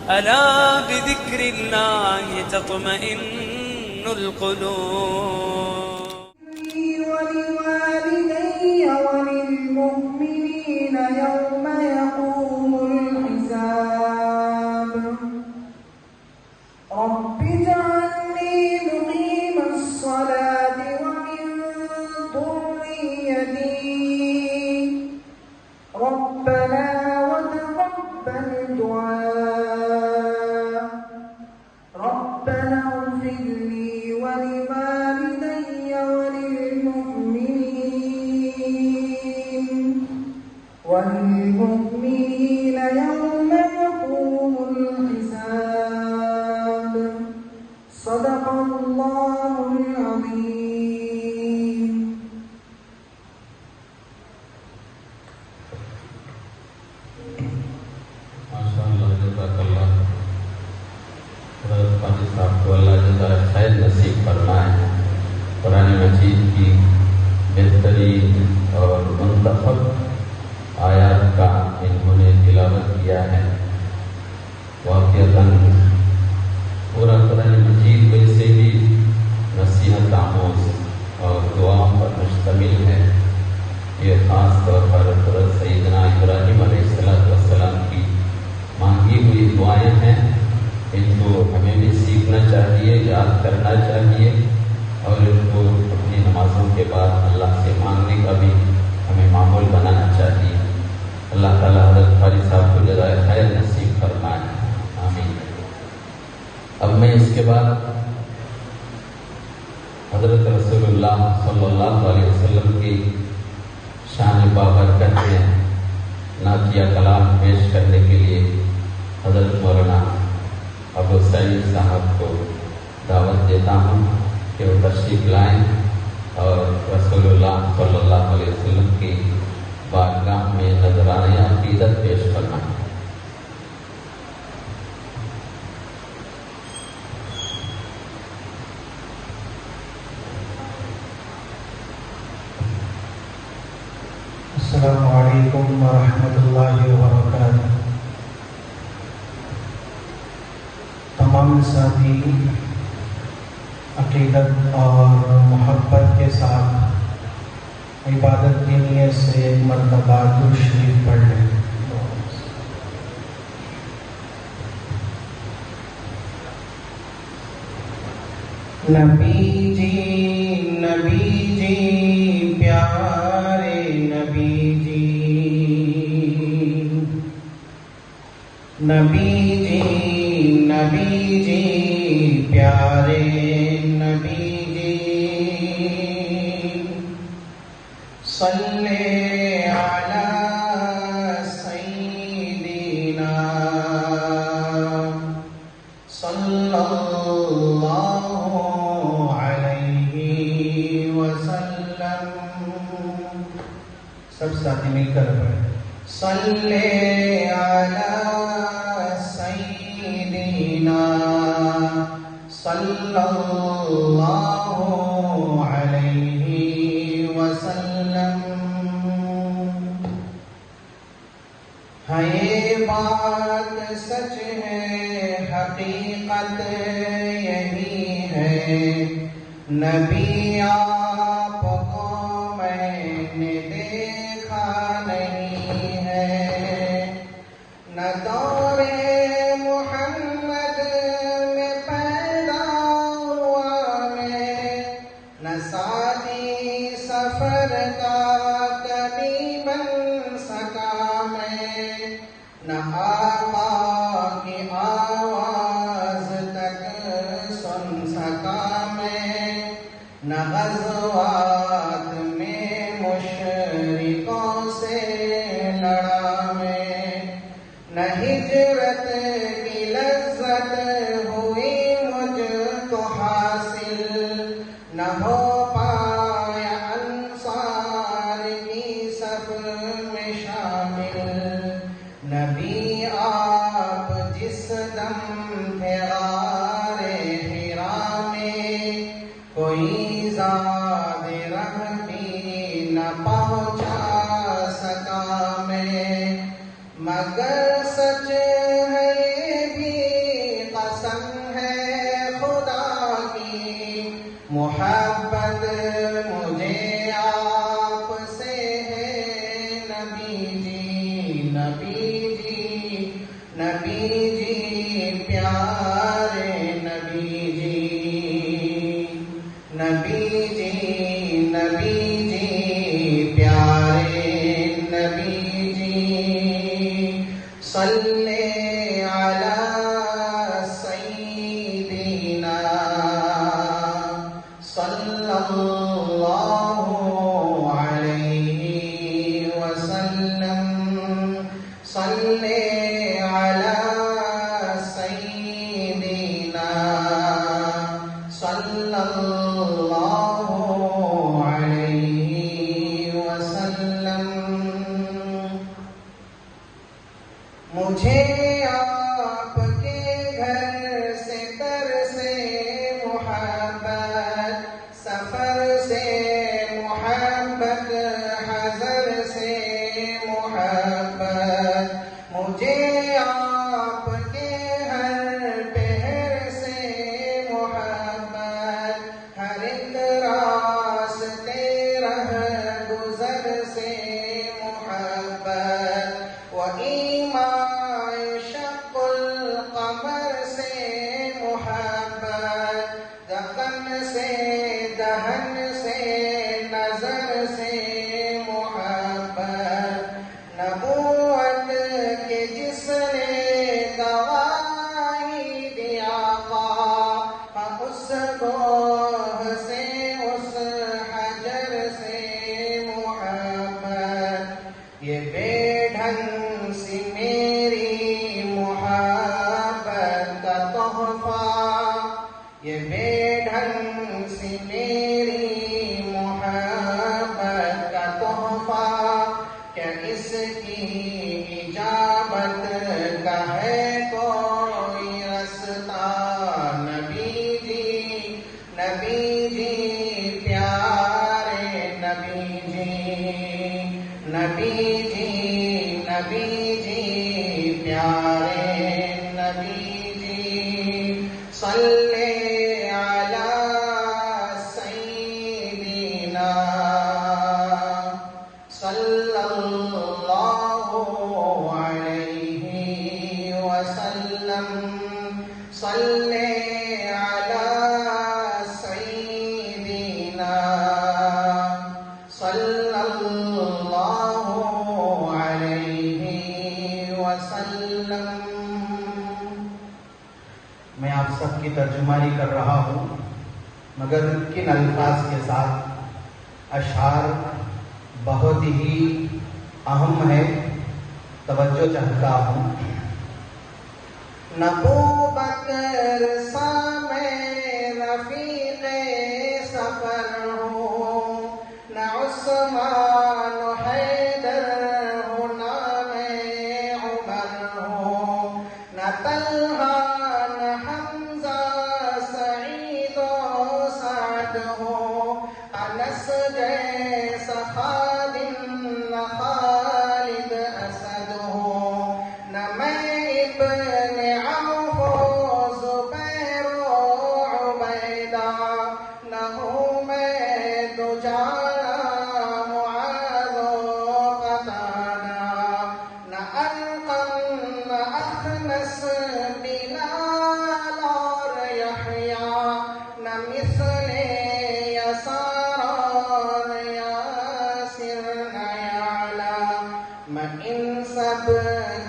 ألا بذكر الله تطمئن القلوب ولوالدي وللمؤمنين يوم يقوم الحساب رب اجعلني مقيم الصلاة ومن ذريتي ربنا وتقبل دعاء ربنا اغفر لي ولوالدي وللمؤمنين يوم يقوم الحساب صدق الله العظيم. ماشاءاللہ جزاکاللہ. حضرت قاضی صاحب کو اللہ جزائے خیر نصیب فرمائے. قرآن مجید کی بہترین اور منتخب آیات کا انہوں نے تلاوت کیا ہے. واقعتاً پورا قرآن مجید ویسے بھی نصیحت آموز اور دعاؤں پر مشتمل ہے. یہ خاص طور پر حضرت سیدنا ابراہیم علیہ السلام کی مانگی ہوئی دعائیں ہیں. ان کو ہمیں بھی سیکھنا چاہیے، یاد کرنا چاہیے اور ان کو اپنی نمازوں کے بعد اللہ سے مانگنے کا بھی ہمیں معمول بنانا چاہیے. اللہ تعالیٰ حضرت قاری صاحب کو جزائے خیر نصیب فرمائے. آمین. اب میں اس کے بعد حضرت رسول اللہ صلی اللہ علیہ وسلم کی شان بابرکت میں نعتیہ کلام پیش کرنے کے لیے حضرت مولانا ابو سعید صاحب کو دعوت دیتا ہوں کہ وہ تشریف لائیں اور رسول اللہ صلی اللہ علیہ وسلم کی بارگاہ میں نذرانہ عقیدت پیش کرنا ہے. السلام علیکم ورحمۃ اللہ وبرکاتہ. تمام ساتھی عقیدت اور محبت کے ساتھ عبادت کی نیت سے ایک مرتبہ درود شریف پڑھ لیں. نبی جی پیارے نبی جی پیارے نبی جی صلی علی سیدنا صلی اللہ علیہ وسلم. سب ساتھی مل کر پڑھیں. صلی علی سیدنا صلی اللہ علیہ وسلم. ہے یہ بات سچ ہے، حقیقت یہی ہے، نبی آپ کو میں نے دیکھا نہیں ہے. نہ دور محمد میں پیدا ہوا میں، نہ ساتھی سفر کا کبھی بن سکا میں، نہ آقا کی آواز تک سن سکا میں، نہ غزوات میں مشرکوں سے لڑا میں، نہ ہجرت کی لذت ہوئی مجھ کو حاصل، نہ ہو پایا انصار کی صف میں شامل. نبی آپ جس دم تھے غار حرا میں، کوئی زاد رہ بھی نہ پہنچا سکا میں، مگر سچ ہے یہ بھی جی پیارے نبی جی، نبی جی نبی جی پیارے نبی جی، صلی علی سیدنا صلی اللہ علیہ وسلم، صلی علی سیدنا صلی اللہ علیہ وسلم۔ مجھے آپ کے گھر سے ترسے محبت، سفر سے محبت، حضر سے محبت، مجھے آپ کے ہر پہر سے محبت، ہر ایک راستے رہ گزر سے محبت، وَإِمَّا شَقُّ الْقَمَرِ سے محبت، دکن سے دہن سے نظر سے محبت، نبوت کے جس نے گواہی دیا اس گوہ سے اس حجر سے محبت، یہ بے ڈھنگ سی میری محبت کا تحفہ، یہ بے ڈھنگ سی میری محبت کا تحفہ، کیا اس کی اجابت کا ہے کوئی رستہ؟ نبی جی پیارے نبی جی، نبی جی پیارے نبی جی، صلی علی سیدنا صلی اللہ علیہ وسلم، صلی علی سیدنا صلی اللہ علیہ وسلم۔ میں آپ سب کی ترجمانی کر رہا ہوں، مگر کن الفاظ کے ساتھ؟ اشعار بہت ہی اہم ہے، توجہ چاہتا ہوں۔ نہ ابوبکر سا میں رفیق سفر ہوں، نہ عثمان و حیدر ہوں، نہ میں عمر ہوں، نہ طلحہ نہ حمزہ سعید و سعد ہوں، انس جیسا خادم نہ خالد اسد ہوں، نہ میں ابن عوف و زبیر و عبیدہ، نہ ہوں میں دجانہ معاذ و قتادہ، نہ ارقم نہ اخنس بلال اور یحییٰ، نہ مثل یسار اور یاسر نہ یعلا، میں ان سب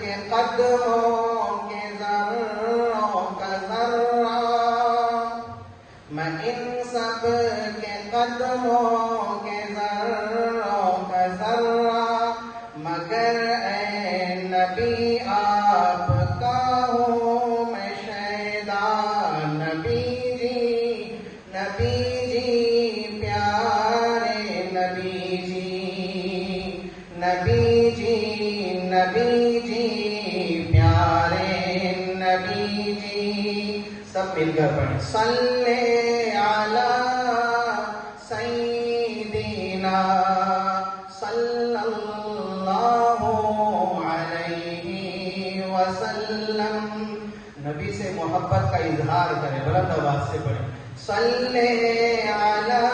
کے قدموں کے ذروں کا ذرہ، میں ان سب کے قدموں کے ذروں کا ذرہ، مگر اے نبی آپ کا ہوں میں شیدا۔ نبی جی پیارے نبی جی، نبی جی پیارے نبی جی، سب مل کر پڑھیں۔ صلی علی سیدنا صلی اللہ علیہ وسلم۔ نبی سے محبت کا اظہار کریں، بلند آواز سے پڑھیں۔ صلی علی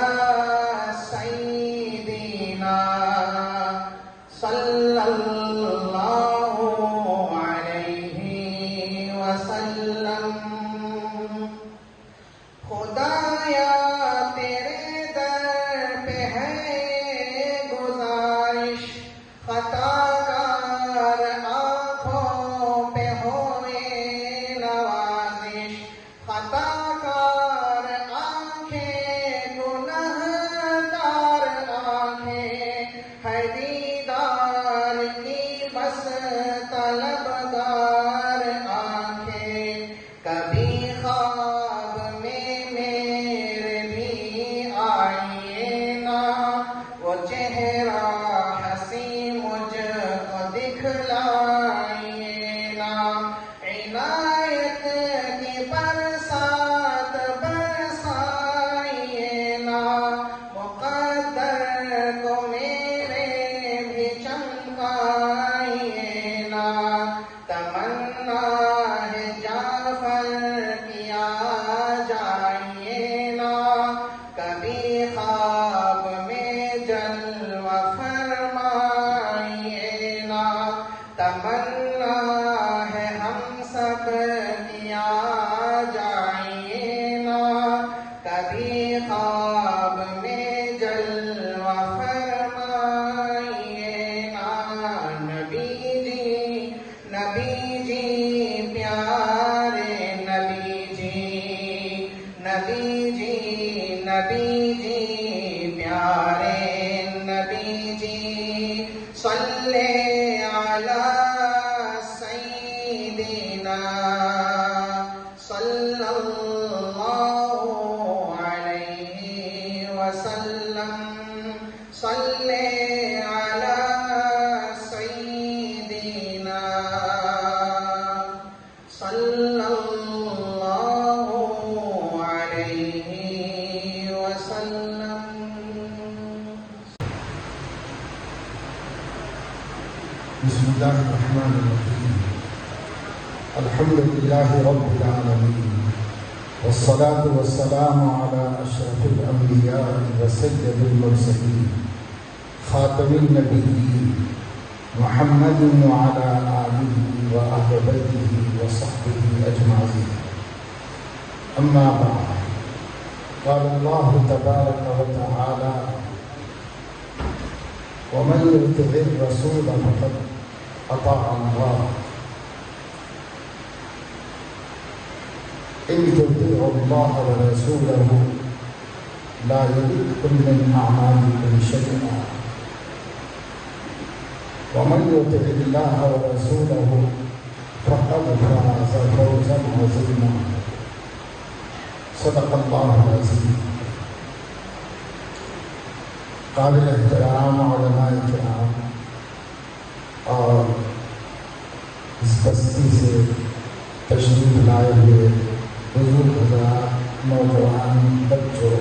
سیدنا صلی اللہ علیہ آ جائیں نا کبھی خواب میں جلوہ فرمائیے نا نبی جی پیارے نبی جی پیارے نبی جی صلی علی سیدنا صلی اللہ علیہ وسلم صلی علی سیدنا صلی اللہ علیہ وسلم. بسم اللہ الرحمن الرحیم. الحمد للہ رب العالمین والصلاة والسلام على اشرف الانبیاء وسید المرسلین خاتم النبیین محمد وعلى آلہ وأہل بیتہ وصحبہ اجمعین. اما بعد قال اللہ تبارک وتعالی ومن يطع الرسول فقد اطاع الله ان تطيعوا الله ورسوله لا يلدكم من اعمالكم شيئا ومن يطع الله ورسوله فقد فاز فوزا عظيما. صدق الله العظيم. قابل احترام علماء کرام اور اس بستی سے تشریف لائے ہوئے بزرگ حضرات، نوجوان، بچوں،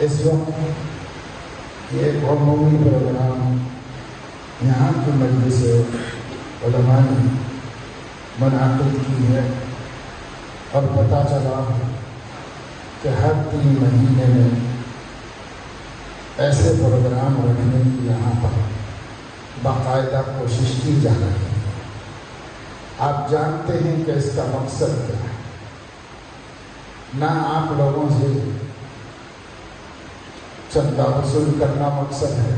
اس وقت یہ عمومی پروگرام یہاں کی مجلس علماء نے منعقد کی ہے اور پتہ چلا کہ ہر 3 مہینے میں ایسے پروگرام رکھنے کی یہاں پر باقاعدہ کوشش کی جا رہی ہے. آپ جانتے ہیں کہ اس کا مقصد کیا ہے. نہ آپ لوگوں سے چندہ وصول کرنا مقصد ہے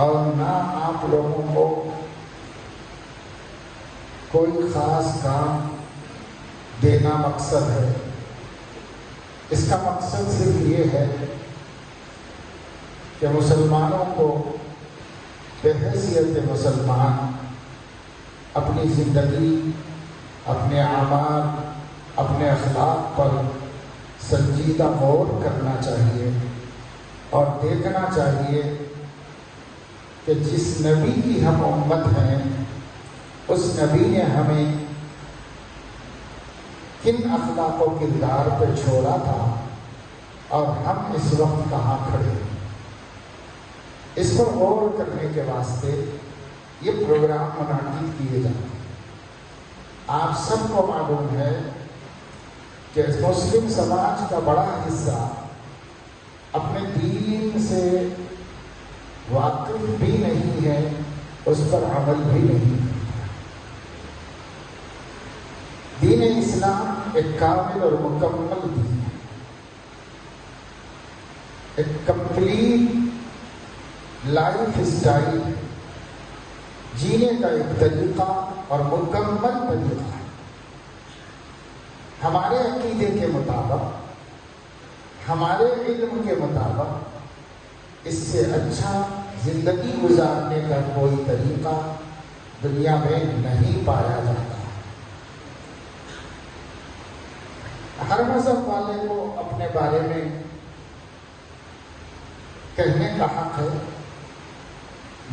اور نہ آپ لوگوں کو کوئی خاص کام دینا مقصد ہے. اس کا مقصد صرف یہ ہے کہ مسلمانوں کو بحیثیت مسلمان اپنی زندگی، اپنے اعمال، اپنے اخلاق پر سنجیدہ غور کرنا چاہیے اور دیکھنا چاہیے کہ جس نبی کی ہم امت ہیں اس نبی نے ہمیں کن اخلاق و کردار پہ چھوڑا تھا اور ہم اس وقت کہاں کھڑے ہیں. اس پر غور کرنے کے واسطے یہ پروگرام منعقد کیے جاتے ہیں. آپ سب کو معلوم ہے کہ مسلم سماج کا بڑا حصہ اپنے دین سے واقف بھی نہیں ہے، اس پر عمل بھی نہیں ہے. دین اسلام ایک کامل اور مکمل دین ہے، ایک کمپلیٹ لائف اسٹائل ہے، جینے کا ایک طریقہ اور مکمل طریقہ ہے. ہمارے عقیدے کے مطابق، ہمارے علم کے مطابق اس سے اچھا زندگی گزارنے کا کوئی طریقہ دنیا میں نہیں پایا جاتا. ہر مذہب والے کو اپنے بارے میں کہنے کا حق ہے،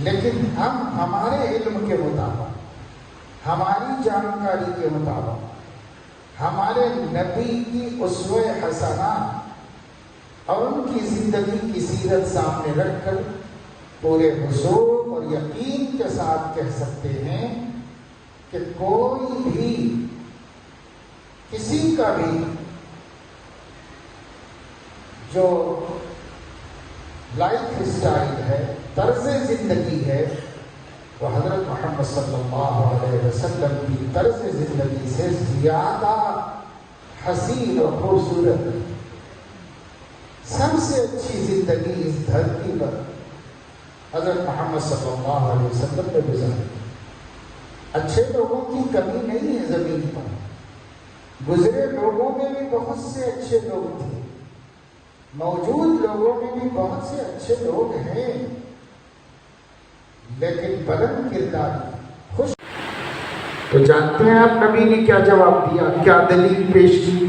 لیکن ہم ہمارے علم کے مطابق، ہماری جانکاری کے مطابق، ہمارے نبی کی اسوہ حسنہ اور ان کی زندگی کی سیرت سامنے رکھ کر پورے حضور اور یقین کے ساتھ کہہ سکتے ہیں کہ کوئی بھی کسی کا بھی جو لائف اسٹائل ہے، طرز زندگی ہے، وہ حضرت محمد صلی اللہ علیہ وسلم کی طرز زندگی سے زیادہ حسین اور خوبصورت ہے۔ سب سے اچھی زندگی اس دھرتی پر حضرت محمد صلی اللہ علیہ وسلم نے گزاری۔ اچھے لوگوں کی کمی نہیں ہے زمین پر، گزرے لوگوں میں بھی بہت سے اچھے لوگ تھے، موجود لوگوں میں بھی بہت سے اچھے لوگ ہیں، لیکن بلند کردار خوش۔ تو جانتے ہیں آپ نبی نے کیا جواب دیا، کیا دلیل پیش کی؟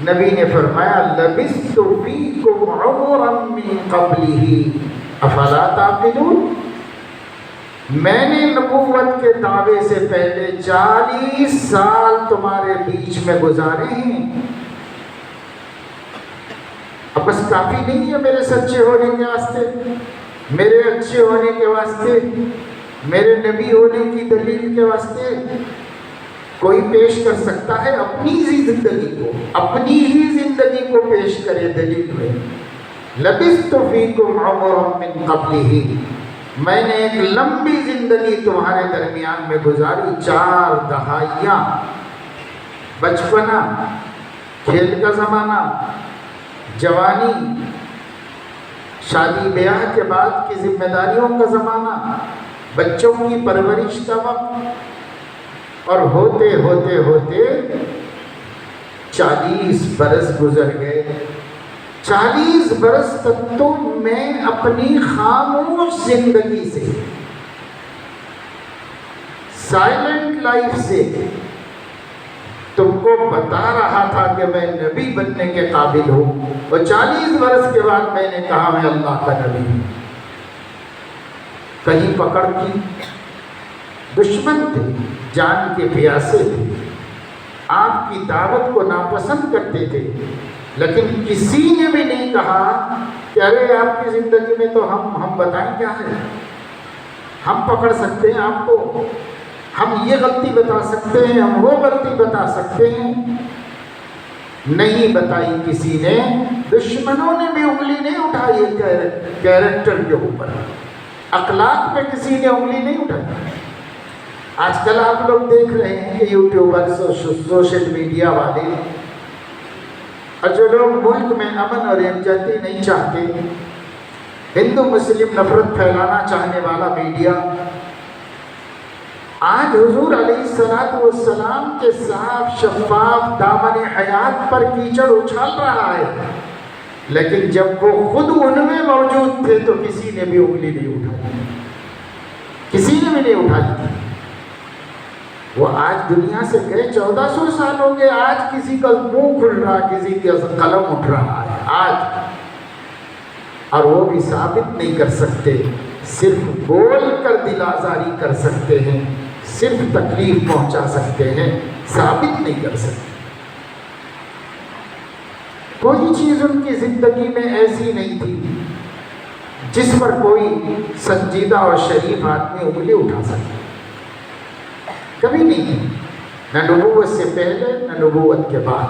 نبی نے فرمایا لبثت فیکم عمرا من قبلہ افلا تعقلون، میں نے نبوت کے دعوے سے پہلے 40 سال تمہارے بیچ میں گزارے ہیں، اب بس کافی نہیں ہے میرے سچے ہونے کے واسطے، میرے اچھے ہونے کے واسطے، میرے نبی ہونے کی دلیل کے واسطے؟ کوئی پیش کر سکتا ہے اپنی زندگی کو، اپنی ہی زندگی کو پیش کرے دلیل میں۔ لبثت فیکم عمرا من قبلہ، میں نے ایک لمبی زندگی تمہارے درمیان میں گزاری، 4 دہائیاں، بچپنا، کھیل کا زمانہ، جوانی، شادی بیاہ کے بعد کی ذمہ داریوں کا زمانہ، بچوں کی پرورش کا وقت، اور ہوتے ہوتے ہوتے 40 برس گزر گئے۔ 40 برس تک تو میں اپنی خاموش زندگی سے، سائلنٹ لائف سے تم کو بتا رہا تھا کہ میں نبی بننے کے قابل ہوں، اور 40 برس کے بعد میں نے کہا میں اللہ کا نبی ہوں۔ کہیں پکڑ کی دشمن تھے، جان کے پیاسے تھے، آپ کی دعوت کو ناپسند کرتے تھے، لیکن کسی نے بھی نہیں کہا کہ ارے آپ کی زندگی میں تو ہم بتائیں کیا ہے، ہم پکڑ سکتے ہیں آپ کو، ہم یہ غلطی بتا سکتے ہیں، ہم وہ غلطی بتا سکتے ہیں۔ نہیں بتائی کسی نے، دشمنوں نے بھی انگلی نہیں اٹھائی کیریکٹر کے اوپر، اخلاق پہ کسی نے انگلی نہیں اٹھائی۔ آج کل آپ لوگ دیکھ رہے ہیں کہ یوٹیوبرز اور سوشل میڈیا والے، اور جو لوگ ملک میں امن اور یکجہتی نہیں چاہتے، ہندو مسلم نفرت پھیلانا چاہنے والا میڈیا، آج حضور علیہ السلام کے صاف شفاف دامن حیات پر کیچڑ اچھال رہا ہے، لیکن جب وہ خود ان میں موجود تھے تو کسی نے بھی انگلی نہیں اٹھائی، کسی نے بھی نہیں اٹھائی۔ وہ آج دنیا سے گئے 1400 سال ہو گئے، آج کسی کا منہ کھل رہا، کسی کا قلم اٹھ رہا ہے آج، اور وہ بھی ثابت نہیں کر سکتے، صرف بول کر دل آزاری کر سکتے ہیں، صرف تکلیف پہنچا سکتے ہیں، ثابت نہیں کر سکتے۔ کوئی چیز ان کی زندگی میں ایسی نہیں تھی جس پر کوئی سنجیدہ اور شریف آدمی انگلی اٹھا سکے، کبھی نہیں، نہ نبوت سے پہلے نہ نبوت کے بعد۔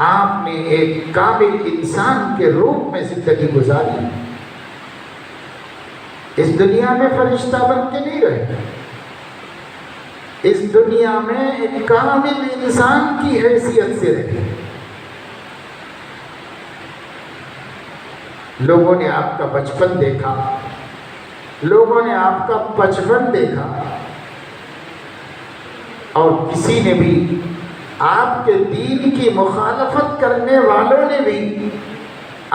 آپ نے ایک کامل انسان کے روپ میں زندگی گزاری، اس دنیا میں فرشتہ بن کے نہیں رہے، اس دنیا میں ایک کامل انسان کی حیثیت سے رہے۔ لوگوں نے آپ کا بچپن دیکھا، لوگوں نے آپ کا بچپن دیکھا، اور کسی نے بھی آپ کے دین کی مخالفت کرنے والوں نے بھی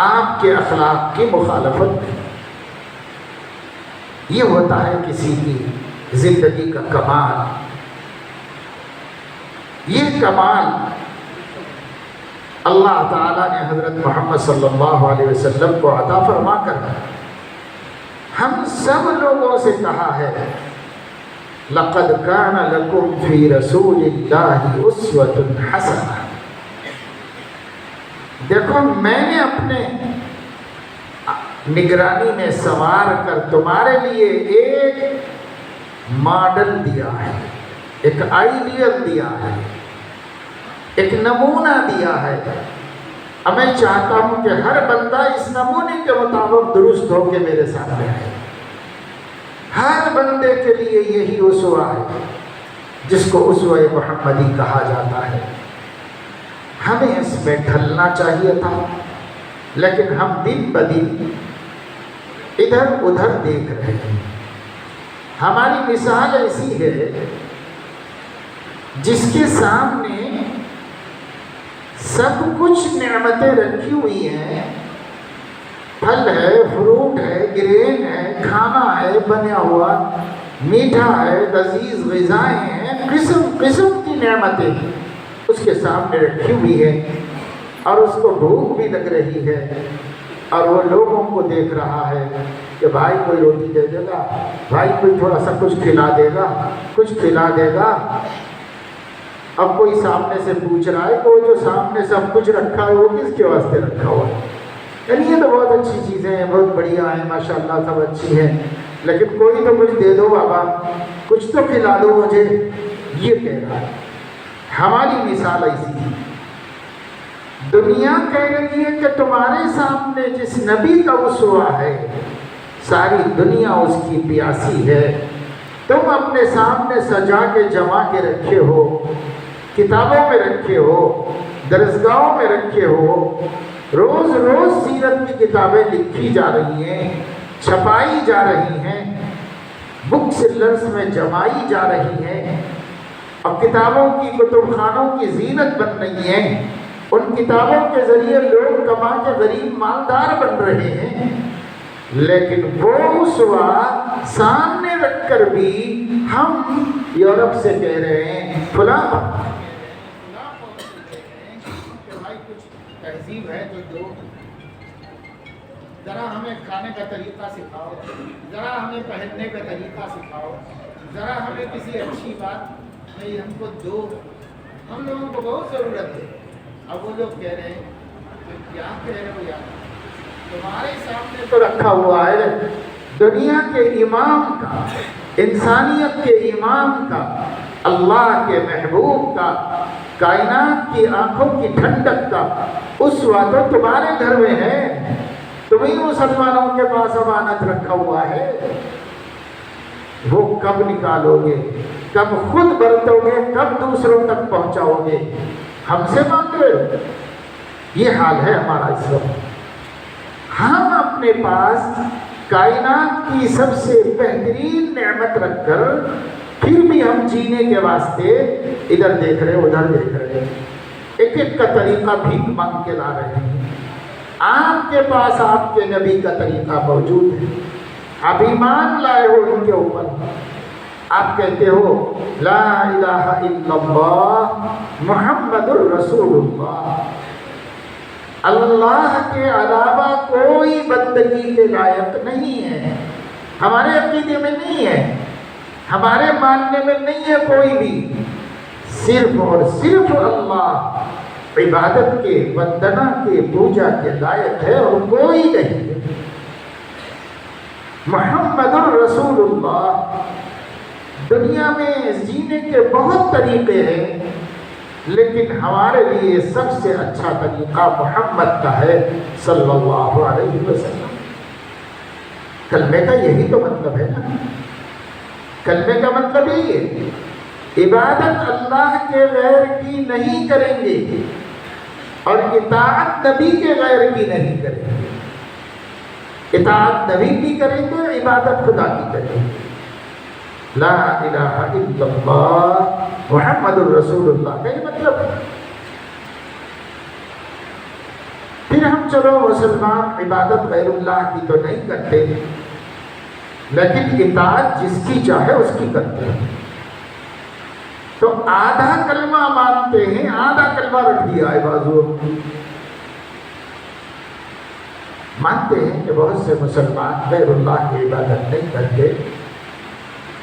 آپ کے اخلاق کی مخالفت کی۔ یہ ہوتا ہے کسی کی زندگی کا کمال۔ یہ کمال اللہ تعالیٰ نے حضرت محمد صلی اللہ علیہ وسلم کو عطا فرما کر ہم سب لوگوں سے کہا ہے، لَقَدْ كَانَ لَكُمْ فِي رَسُولِ اللَّهِ أُسْوَةٌ حَسَنَةٌ۔ دیکھو میں نے اپنے نگرانی میں سوار کر تمہارے لیے ایک ماڈل دیا ہے، ایک آئیڈیل دیا ہے، ایک نمونہ دیا ہے۔ اب میں چاہتا ہوں کہ ہر بندہ اس نمونے کے مطابق درست ہو کے میرے سامنے آئے۔ ہر بندے کے لیے یہی اسوہ ہے جس کو اسوہ محمدی کہا جاتا ہے۔ ہمیں اس میں ڈھلنا چاہیے تھا، لیکن ہم دن بدن ادھر ادھر دیکھ رہے ہیں۔ ہماری مثال ایسی ہے جس کے سامنے سب کچھ نعمتیں رکھی ہوئی ہیں، پھل ہے، فروٹ ہے، گرین ہے، کھانا ہے بنا ہوا، میٹھا ہے، لذیذ غذائیں ہیں، قسم قسم کی نعمتیں اس کے سامنے رکھی ہوئی ہے، اور اس کو بھوک بھی لگ رہی ہے، اور وہ لوگوں کو دیکھ رہا ہے کہ بھائی کوئی روٹی دے دے گا، بھائی کوئی تھوڑا سا کچھ کھلا دے گا، کچھ کھلا دے گا۔ اب کوئی سامنے سے پوچھ رہا ہے کہ وہ جو سامنے سب کچھ رکھا ہے وہ کس کے واسطے رکھا ہوا ہے؟ یعنی یہ تو بہت اچھی چیزیں ہیں، بہت بڑھیا ہیں، ماشاءاللہ سب اچھی ہیں، لیکن کوئی تو کچھ دے دو بابا، کچھ تو کھلا دو مجھے، یہ کہہ رہا ہے۔ ہماری مثال ایسی ہے، دنیا کہہ رہی ہے کہ تمہارے سامنے جس نبی کا اسوہ ہے ساری دنیا اس کی پیاسی ہے، تم اپنے سامنے سجا کے جما کے رکھے ہو، کتابوں میں رکھے ہو، درسگاہوں میں رکھے ہو، روز روز سیرت کی کتابیں لکھی جا رہی ہیں، چھپائی جا رہی ہیں، بک سیلرز میں جمائی جا رہی ہیں، اور کتابوں کی کتب خانوں کی زینت بن رہی ہیں، ان کتابوں کے ذریعے لوگ کما کے غریب مالدار بن رہے ہیں، لیکن وہ اسوہ سامنے رکھ کر بھی ہم یورپ سے کہہ رہے ہیں فلاں تہذیب ہے تو دو، ذرا ہمیں کھانے کا طریقہ سکھاؤ، ذرا ہمیں پہننے کا طریقہ سکھاؤ، ذرا ہمیں کسی اچھی بات نہیں ہم کو دو، ہم لوگوں کو بہت ضرورت ہے۔ اب وہ لوگ کہہ رہے ہیں کہ کیا کہہ رہے ہو یار، تمہارے سامنے تو رکھا ہوا ہے دنیا کے امام کا، انسانیت کے امام کا، اللہ کے محبوب کا، کائنات کی آنکھوں کی ٹھنڈک کا اسوہ تو تمہارے گھر میں ہے، تمہیں مسلمانوں کے پاس امانت رکھا ہوا ہے، وہ کب نکالو گے، کب خود برتو گے، کب دوسروں تک پہنچاؤ گے، ہم سے مانگ رہے ہو؟ یہ حال ہے ہمارا اس وقت۔ ہم اپنے پاس کائنات کی سب سے بہترین نعمت رکھ کر پھر بھی ہم جینے کے واسطے ادھر دیکھ رہے ادھر دیکھ رہے، ایک ایک کا طریقہ بھیک مانگ کے لا رہے ہیں۔ آپ کے پاس آپ کے نبی کا طریقہ موجود ہے، آپ ایمان لائے ہو ان کے اوپر، آپ کہتے ہو لا الہ الا اللہ محمد الرسول اللہ، اللہ کے علاوہ کوئی بندگی کے لائق نہیں ہے، ہمارے عقیدے میں نہیں ہے، ہمارے ماننے میں نہیں ہے کوئی بھی، صرف اور صرف اللہ عبادت کے، وندنا کے، پوجا کے لائق ہے اور کوئی نہیں ہے۔ محمد الرسول اللہ۔ دنیا میں جینے کے بہت طریقے ہیں، لیکن ہمارے لیے سب سے اچھا طریقہ محمد کا ہے صلی اللہ علیہ وسلم۔ کلمے کا یہی تو مطلب ہے نا، کلمے کا مطلب یہی ہے، عبادت اللہ کے غیر کی نہیں کریں گے اور اطاعت نبی کے غیر کی نہیں کریں گے، اطاعت نبی کی کریں گے، عبادت خدا کی کریں گے۔ لا الہ الا اللہ محمد الرسول اللہ کا یہ مطلب ہے۔ پھر ہم چلو مسلمان عبادت غیر اللہ کی تو نہیں کرتے، لیکن اطاعت جس کی چاہے اس کی کرتے ہیں، تو آدھا کلمہ مانتے ہیں، آدھا کلمہ رکھ دیا ہے بازو، مانتے ہیں کہ بہت سے مسلمان غیر اللہ کی عبادت نہیں کرتے،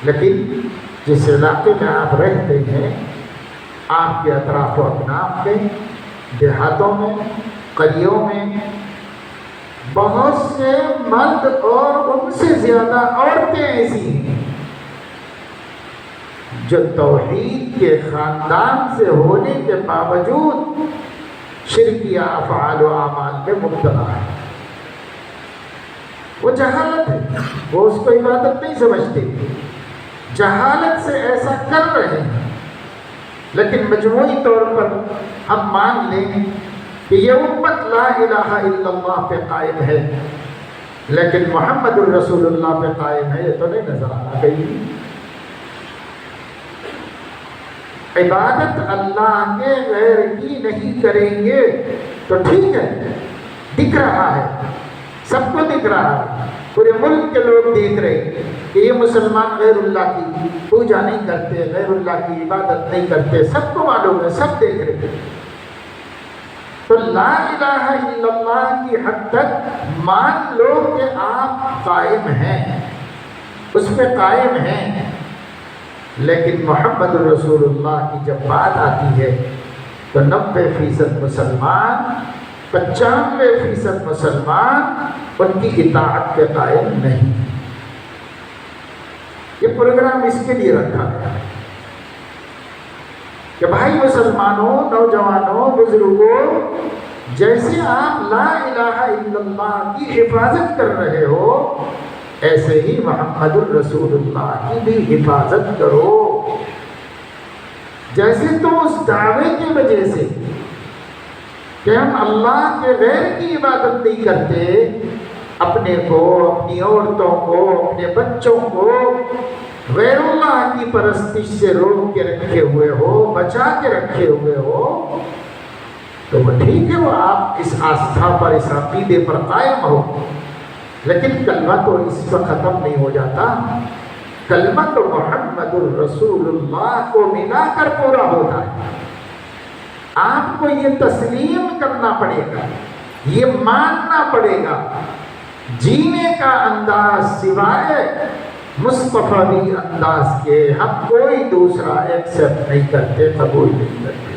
لیکن جس علاقے میں آپ رہتے ہیں، آپ کے اطراف و اکناف میں، دیہاتوں میں، قریوں میں بہت سے مرد اور ان سے زیادہ عورتیں ایسی ہیں جو توحید کے خاندان سے ہونے کے باوجود شرکیہ افعال و اعمال میں مبتلا ہے۔ وہ جہالت ہے، وہ اس کو عبادت نہیں سمجھتے، جہالت سے ایسا کر رہے ہیں۔ لیکن مجموعی طور پر ہم مان لیں کہ یہ امت لا الہ الا اللہ پہ قائم ہے، لیکن محمد الرسول اللہ پہ قائم ہے، یہ تو نہیں نظر آنا کہیں۔ عبادت اللہ کے غیر کی نہیں کریں گے تو ٹھیک ہے، دکھ رہا ہے، سب کو دکھ رہا ہے، پورے ملک کے لوگ دیکھ رہے ہیں کہ یہ مسلمان غیر اللہ کی پوجا نہیں کرتے، غیر اللہ کی عبادت نہیں کرتے، سب کو معلوم ہے، سب دیکھ رہے ہیں۔ تو لا الہ الا اللہ کی حد تک مان لو کہ آپ قائم ہیں، اس پہ قائم ہیں، لیکن محمد رسول اللہ کی جب بات آتی ہے تو 90% مسلمان، 95% مسلمان ان کی اطاعت کے قائم نہیں۔ یہ پروگرام اس کے لیے رکھا گیا کہ بھائی مسلمانوں، نوجوانوں، بزرگوں، جیسے آپ لا الہ الا اللہ کی حفاظت کر رہے ہو، ایسے ہی محمد الرسول اللہ کی بھی حفاظت کرو۔ جیسے تم اس دعوے کی وجہ سے کہ ہم اللہ کے غیر کی عبادت نہیں کرتے، اپنے کو، اپنی عورتوں کو، اپنے بچوں کو غیر اللہ کی پرستش سے روک کے رکھے ہوئے ہو، بچا کے رکھے ہوئے ہو، تو وہ ٹھیک ہے، وہ آپ اس آستھا پر، اس عقیدے پر قائم ہو، لیکن کلمہ تو اس پر ختم نہیں ہو جاتا۔ کلمہ تو محمد الرسول اللہ کو ملا کر پورا ہوتا ہے۔ آپ کو یہ تسلیم کرنا پڑے گا، یہ ماننا پڑے گا، جینے کا انداز سوائے مصطفی انداز کے ہم کوئی دوسرا ایکسپٹ نہیں کرتے، قبول نہیں کرتے۔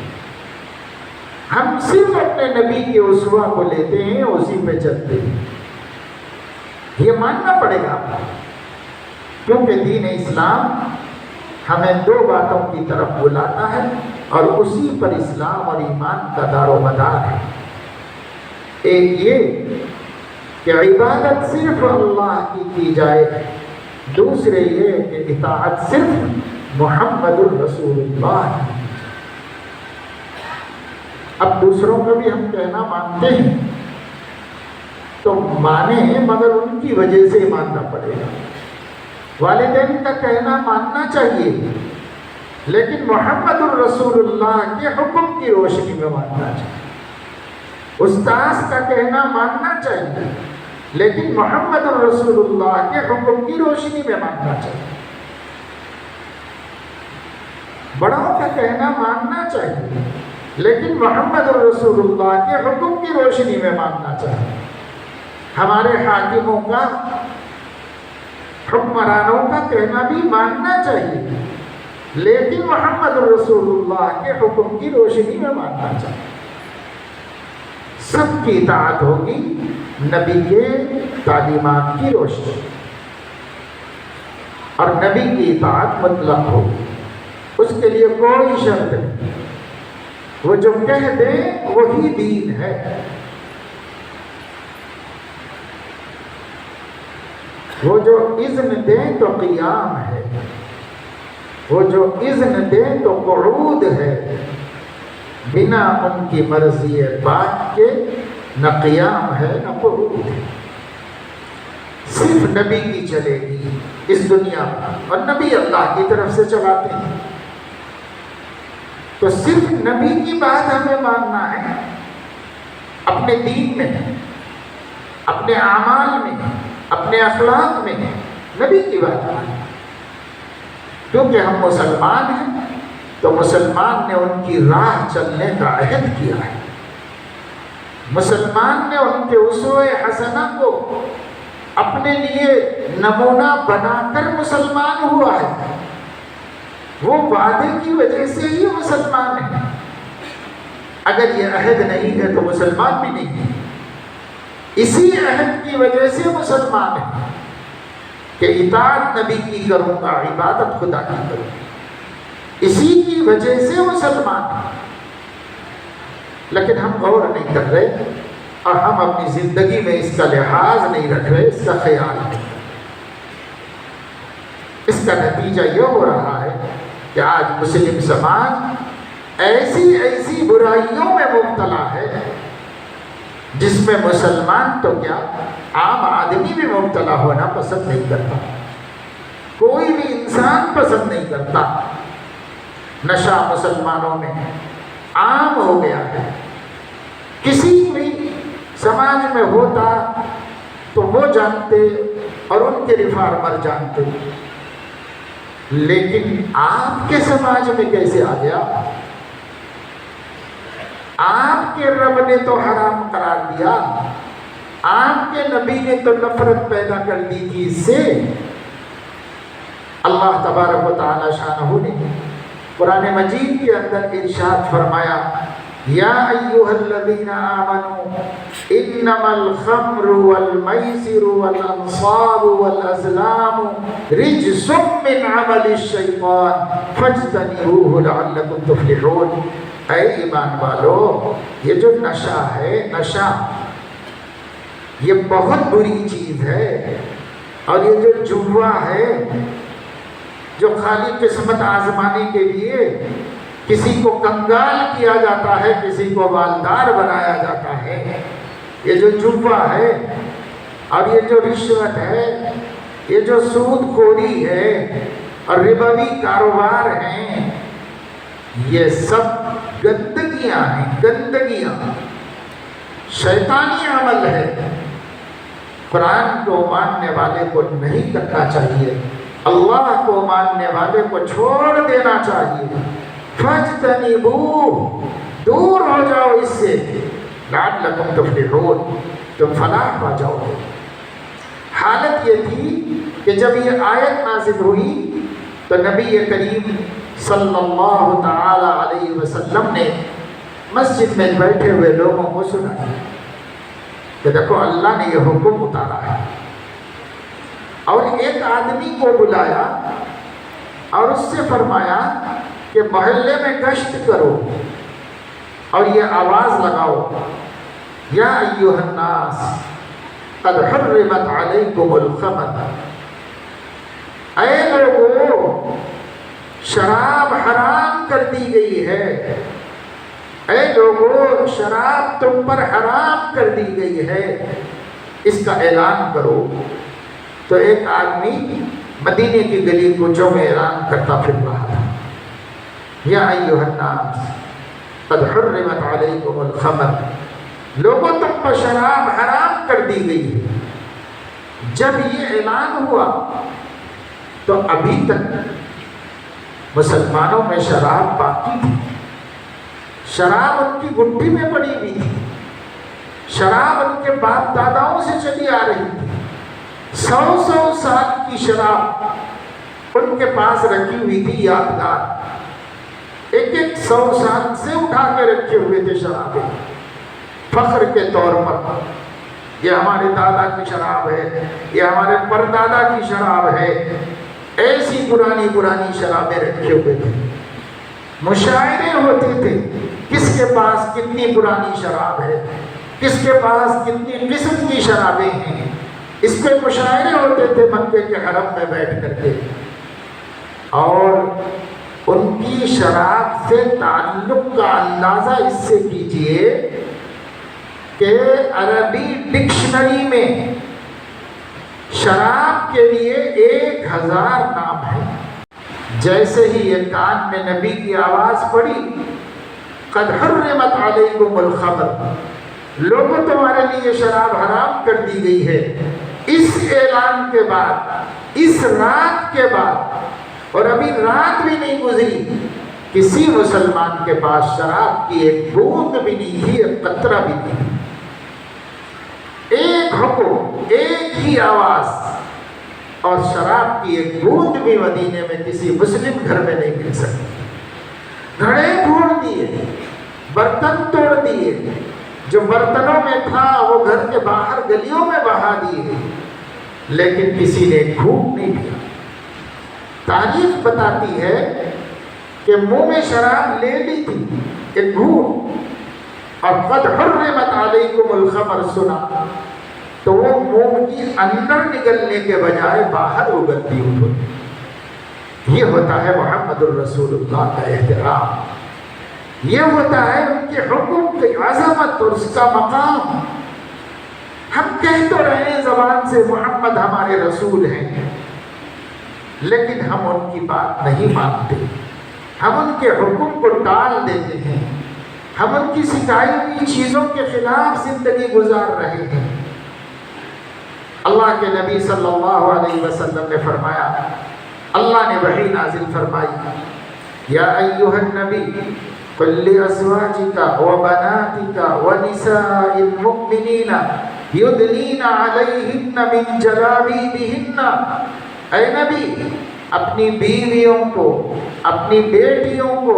ہم صرف اپنے نبی کے اسوہ کو لیتے ہیں، اسی پہ چلتے ہیں۔ یہ ماننا پڑے گا، کیونکہ دین اسلام ہمیں دو باتوں کی طرف بلاتا ہے اور اسی پر اسلام اور ایمان کا دار و مدار ہے۔ ایک یہ کہ عبادت صرف اللہ کی جائے، دوسرے یہ کہ اطاعت صرف محمد الرسول اللہ کی۔ اب دوسروں کا بھی ہم کہنا مانتے ہیں تو مانیں، مگر ان کی وجہ سے ماننا پڑے گا۔ والدین کا کہنا ماننا چاہیے، لیکن محمد الرسول اللہ کے حکم کی روشنی میں ماننا چاہیے۔ استاذ کا کہنا ماننا چاہیے، لیکن محمد الرسول اللہ کے حکم کی روشنی میں ماننا چاہیے۔ بڑوں کا کہنا ماننا چاہیے، لیکن محمد الرسول اللہ کے حکم کی روشنی میں ماننا چاہیے۔ ہمارے حاکموں کا، حکمرانوں کا کہنا بھی ماننا چاہیے، لیکن محمد الرسول اللہ کے حکم کی روشنی میں ماننا چاہیے۔ سب کی اطاعت ہوگی نبی کے تعلیمات کی روشنی، اور نبی کی اطاعت مطلق ہوگی، اس کے لیے کوئی شرط نہیں، وہ جو کہہ دے وہی دین ہے۔ وہ جو اذن دے تو قیام ہے، وہ جو اذن دے تو قعود ہے، بنا ان کی مرضی پاک کے نہ قیام ہے نہ قعود ہے۔ صرف نبی کی چلے گی اس دنیا میں، اور نبی اللہ کی طرف سے چلاتے ہیں، تو صرف نبی کی بات ہمیں ماننا ہے، اپنے دین میں، اپنے اعمال میں، اپنے اخلاق میں نبی کی بات ماننا۔ کیونکہ ہم مسلمان ہیں تو مسلمان نے ان کی راہ چلنے کا عہد کیا ہے، مسلمان نے ان کے اسوہ حسنہ کو اپنے لیے نمونہ بنا کر مسلمان ہوا ہے، وہ وعدے کی وجہ سے ہی مسلمان ہے۔ اگر یہ عہد نہیں ہے تو مسلمان بھی نہیں ہے، اسی عہد کی وجہ سے مسلمان ہے کہ اطاعت نبی کی کروں گا، عبادت خدا کی کروں گا، اسی کی وجہ سے مسلمان ہے۔ لیکن ہم غور نہیں کر رہے اور ہم اپنی زندگی میں اس کا لحاظ نہیں رکھ رہے، اس کا خیال نہیں۔ اس کا نتیجہ یہ ہو رہا ہے کہ آج مسلم سماج ایسی برائیوں میں مبتلا ہے جس میں مسلمان تو کیا، عام آدمی بھی مبتلا ہونا پسند نہیں کرتا، کوئی بھی انسان پسند نہیں کرتا۔ نشہ مسلمانوں میں عام ہو گیا ہے، کسی بھی سماج میں ہوتا تو وہ جانتے اور ان کے ریفارمر جانتے، لیکن آپ کے سماج میں کیسے آ گیا؟ آپ کے رب نے تو حرام قرار دیا، آپ کے نبی نے تو نفرت پیدا کر دی تھی اس سے۔ اللہ تبارک و تعالی شانہ نے قرآن مجید کے اندر ارشاد فرمایا، یا ایھا الذین آمنوا انما الخمر والمیسر والانصاب والازلام رجس من عمل الشیطان فاجتنبوہ لعلکم تفلحون۔ اے ایمان والو، یہ جو نشہ ہے، نشہ یہ بہت بری چیز ہے، اور یہ جو جوا ہے جو خالی قسمت آزمانے کے لیے کسی کو کنگال کیا جاتا ہے، کسی کو مالدار بنایا جاتا ہے، یہ جو جوا ہے، اور یہ جو رشوت ہے، یہ جو سود خوری ہے اور ربوی کاروبار ہیں، یہ سب گندگیاں ہیں، گندگیاں، شیطانی عمل ہے۔ قرآن کو ماننے والے کو نہیں کرنا چاہیے، اللہ کو ماننے والے کو چھوڑ دینا چاہیے۔ فاجتنبوہ، دور ہو جاؤ اس سے، لعلکم تفلحون، تم فلاح پا جاؤ گے۔ حالت یہ تھی کہ جب یہ آیت نازل ہوئی تو نبی کریم صلی اللہ تعالی علیہ وسلم نے مسجد میں بیٹھے ہوئے لوگوں کو سنایا کہ دیکھو اللہ نے یہ حکم اتارا ہے، اور ایک آدمی کو بلایا اور اس سے فرمایا کہ محلے میں گشت کرو اور یہ آواز لگاؤ، یا ایھا الناس قد حرمت علیکم الخمر، اے لوگو شراب حرام کر دی گئی ہے، اے لوگو شراب تم پر حرام کر دی گئی ہے، اس کا اعلان کرو۔ تو ایک آدمی مدینے کی گلی کوچوں میں اعلان کرتا پھر رہا تھا، یا ایھا الناس قد حرمت علیکم الخمر، لوگوں تم پر شراب حرام کر دی گئی ہے۔ جب یہ اعلان ہوا تو ابھی تک مسلمانوں میں شراب باقی تھی، شراب ان کی گٹھی میں پڑی ہوئی تھی، شراب ان کے باپ داداؤں سے چلی آ رہی تھی، 100 سال کی شراب ان کے پاس رکھی ہوئی تھی یادگار، ایک 100 سال سے اٹھا کے رکھے ہوئے تھے شرابیں، فخر کے طور پر، یہ ہمارے دادا کی شراب ہے، یہ ہمارے پردادا کی شراب ہے، ایسی پرانی شرابیں رکھے ہوئے تھے۔ مشاعرے ہوتے تھے کس کے پاس کتنی پرانی شراب ہے، کس کے پاس کتنی قسم کی شرابیں ہیں، اس پہ مشاعرے ہوتے تھے مکے کے حرم میں بیٹھ کر کے۔ اور ان کی شراب سے تعلق کا اندازہ اس سے کیجئے کہ عربی ڈکشنری میں شراب کے لیے 1000 نام ہیں۔ جیسے ہی یہ کان میں نبی کی آواز پڑی، قد حرمت علیکم الخمر، لوگوں تمہارے لیے شراب حرام کر دی گئی ہے، اس اعلان کے بعد، اس رات کے بعد، اور ابھی رات بھی نہیں گزری، کسی مسلمان کے پاس شراب کی ایک بوند بھی نہیں تھی، ایک قطرہ بھی نہیں تھی۔ ایک حکم، ایک ہی آواز، اور شراب کی ایک بوند بھی مدینے میں کسی مسلم گھر میں نہیں مل سکتی۔ گھڑے توڑ دیے، برتن توڑ دیے، جو برتنوں میں تھا وہ گھر کے باہر گلیوں میں بہا دیے، لیکن کسی نے گھونٹ نہیں پیا۔ تاریخ بتاتی ہے کہ منہ میں شراب لے لی تھی ایک گھونٹ، اور قد حرمت علیکم الخمر سنا تو وہ منہ کی اندر نکلنے کے بجائے باہر اگلتی ہوئی. یہ ہوتا ہے محمد الرسول اللہ کا احترام. یہ ہوتا ہے ان کے حکم کی عظمت اور اس کا مقام. ہم کہہ تو رہے ہیں زبان سے محمد ہمارے رسول ہیں، لیکن ہم ان کی بات نہیں مانتے. ہم ان کے حکم کو ٹال دیتے ہیں. ہم ان کی سکھائی ہوئی چیزوں کے خلاف زندگی گزار رہے ہیں. اللہ کے نبی صلی اللہ علیہ وسلم نے فرمایا، اللہ نے وحی نازل فرمائی، یا ایھا النبی قل لأزواجک وبناتک ونساء المؤمنین یدنین علیہن من جلابیبہن. اے نبی اپنی بیویوں کو، اپنی بیٹیوں کو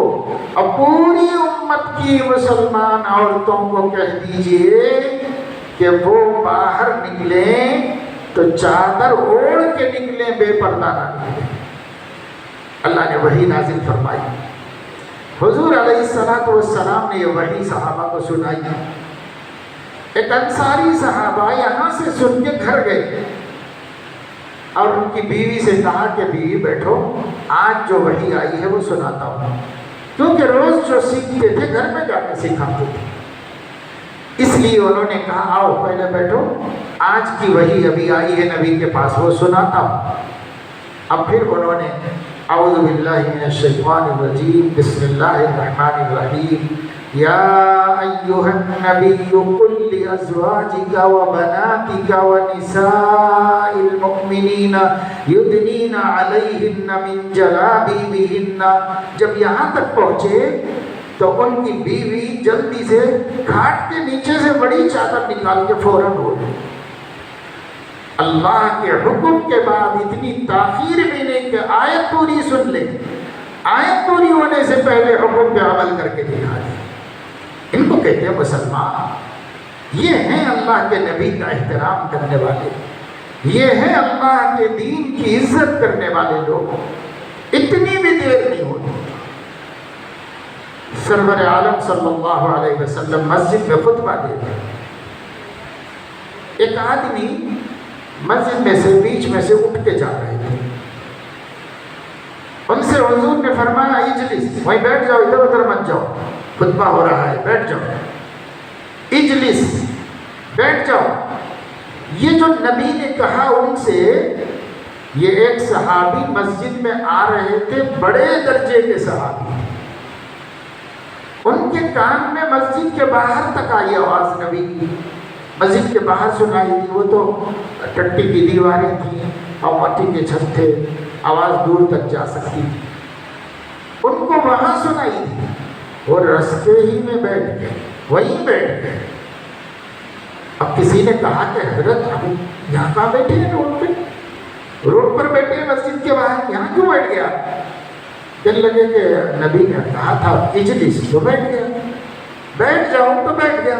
اور پوری امت کی مسلمان عورتوں کو کہہ دیجئے کہ وہ باہر نکلیں تو چادر اوڑھ کے نکلیں، بے پردہ نہ نکلیں. اللہ نے وحی نازل فرمائی. حضور علیہ السلام نے یہ وحی صحابہ کو سنائی. ایک انصاری صحابہ یہاں سے سن کے گھر گئے اور ان کی بیوی سے کہا کہ بیوی بیٹھو، آج جو وحی آئی ہے وہ سناتا ہوں. کیونکہ روز جو سیکھتے تھے گھر میں جا کے سکھاتے تھے، اس لیے انہوں نے کہا آؤ پہلے بیٹھو، آج کی وحی ابھی آئی ہے نبی کے پاس، وہ سناتا ہوں. اب پھر انہوں نے اعوذ باللہ من الشیطان الرجیم بسم اللہ الرحمن الرحیم یا ایھا النبی قل لأزواجک وبناتک ونساء المؤمنین یدنین علیہن من جلابیبہن. جب یہاں تک پہنچے تو ان کی بیوی جلدی سے کھاٹ کے نیچے سے بڑی چادر نکال کے فوراً ہو گئی. اللہ کے حکم کے بعد اتنی تاخیر بھی نہیں کہ آیت پوری سن لیں. آیت پوری ہونے سے پہلے حکم پہ عمل کر کے دکھا دیں. ان کو کہتے ہیں مسلمان. یہ ہیں اللہ کے نبی کا احترام کرنے والے، یہ ہیں اللہ کے دین کی عزت کرنے والے لوگ. اتنی بھی دیر نہیں ہوتی. سرور عالم صلی اللہ علیہ وسلم مسجد میں خطبہ دیتے. ایک آدمی مسجد میں سے بیچ میں سے اٹھ کے جا رہے تھے. ان سے حضور نے فرمایا اجلس، وہیں بیٹھ جاؤ، ادھر ادھر مت جاؤ، خطبہ ہو رہا ہے، بیٹھ جاؤ. اجلس، بیٹھ جاؤ. یہ جو نبی نے کہا ان سے، یہ ایک صحابی مسجد میں آ رہے تھے، بڑے درجے کے صحابی. ان کے کان میں مسجد کے باہر تک آئی آواز نبی کی. مسجد کے باہر سنائی تھی. وہ تو ٹٹی کی دیواریں تھیں اور مٹی کے چھت تھے، آواز دور تک جا سکتی تھی. ان کو وہاں سنائی تھی. اور رستے ہی میں بیٹھ گئے، وہیں بیٹھ گئے. اب کسی نے کہا کہ حضرت ابھی یہاں کہاں بیٹھے ہیں؟ روڈ پہ، روڈ پر بیٹھے ہیں مسجد کے باہر، یہاں کیوں بیٹھ گیا؟ کہنے لگے کہ نبی نے کہا تھا اجلس، تو بیٹھ گیا. بیٹھ جاؤ تو بیٹھ گیا.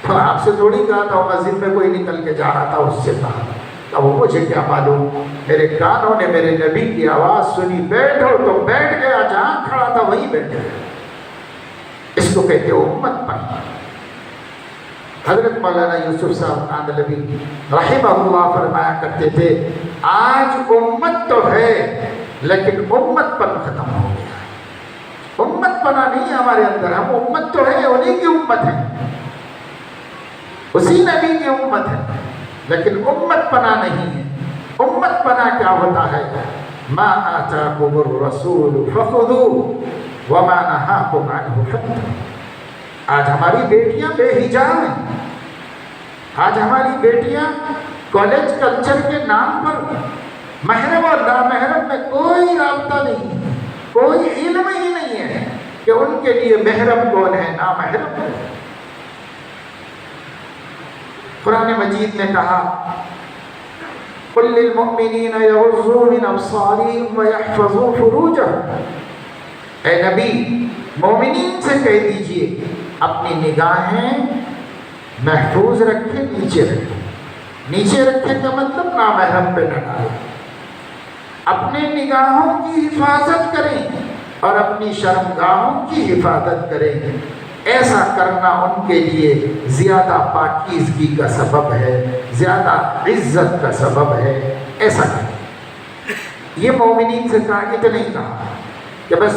تو آپ سے تھوڑی کہا تھا، مسجد میں کوئی نکل کے جا رہا تھا، اس سے کہا. اب مجھے کیا معلوم، میرے کانوں نے میرے نبی کی آواز سنی، بیٹھو تو بیٹھ گیا، جہاں کھڑا تھا وہیں بیٹھ گیا. اس کو کہتے ہیں امت پر. حضرت مولانا یوسف صاحب کاندھلوی رحمہ اللہ فرمایا کرتے تھے، آج امت تو ہے لیکن امت پن ختم ہو گیا. امت پنا نہیں ہمارے اندر. ہم امت تو ہے، انہیں کی امت ہے، اسی نبی کی امت ہے، لیکن امت پنا نہیں ہے. امت پنا کیا ہوتا ہے؟ ما آتاکم الرسول فخذوه وما نهاکم عنه فانتهوا. آج ہماری بیٹیاں بے حجاب ہیں. آج ہماری بیٹیاں کالج کلچر کے نام پر محرم اور نامحرم میں کوئی رابطہ نہیں، کوئی علم ہی نہیں ہے کہ ان کے لیے محرم کون ہے، نامحرم کون ہے. قرآن مجید نے کہا قل للمؤمنین یغضوا من ابصارہم ویحفظوا فروجہم. اے نبی مومنین سے کہہ دیجئے اپنی نگاہیں محفوظ رکھیں، نیچے رکھیں. نیچے رکھیں کا مطلب نامحرم پہ نہ ڈالیں. اپنے نگاہوں کی حفاظت کریں اور اپنی شرمگاہوں کی حفاظت کریں. ایسا کرنا ان کے لیے زیادہ پاکیزگی کا سبب ہے، زیادہ عزت کا سبب ہے، ایسا نہیں۔ یہ مومنین سے کہا، اتنا نہیں کہا کہ بس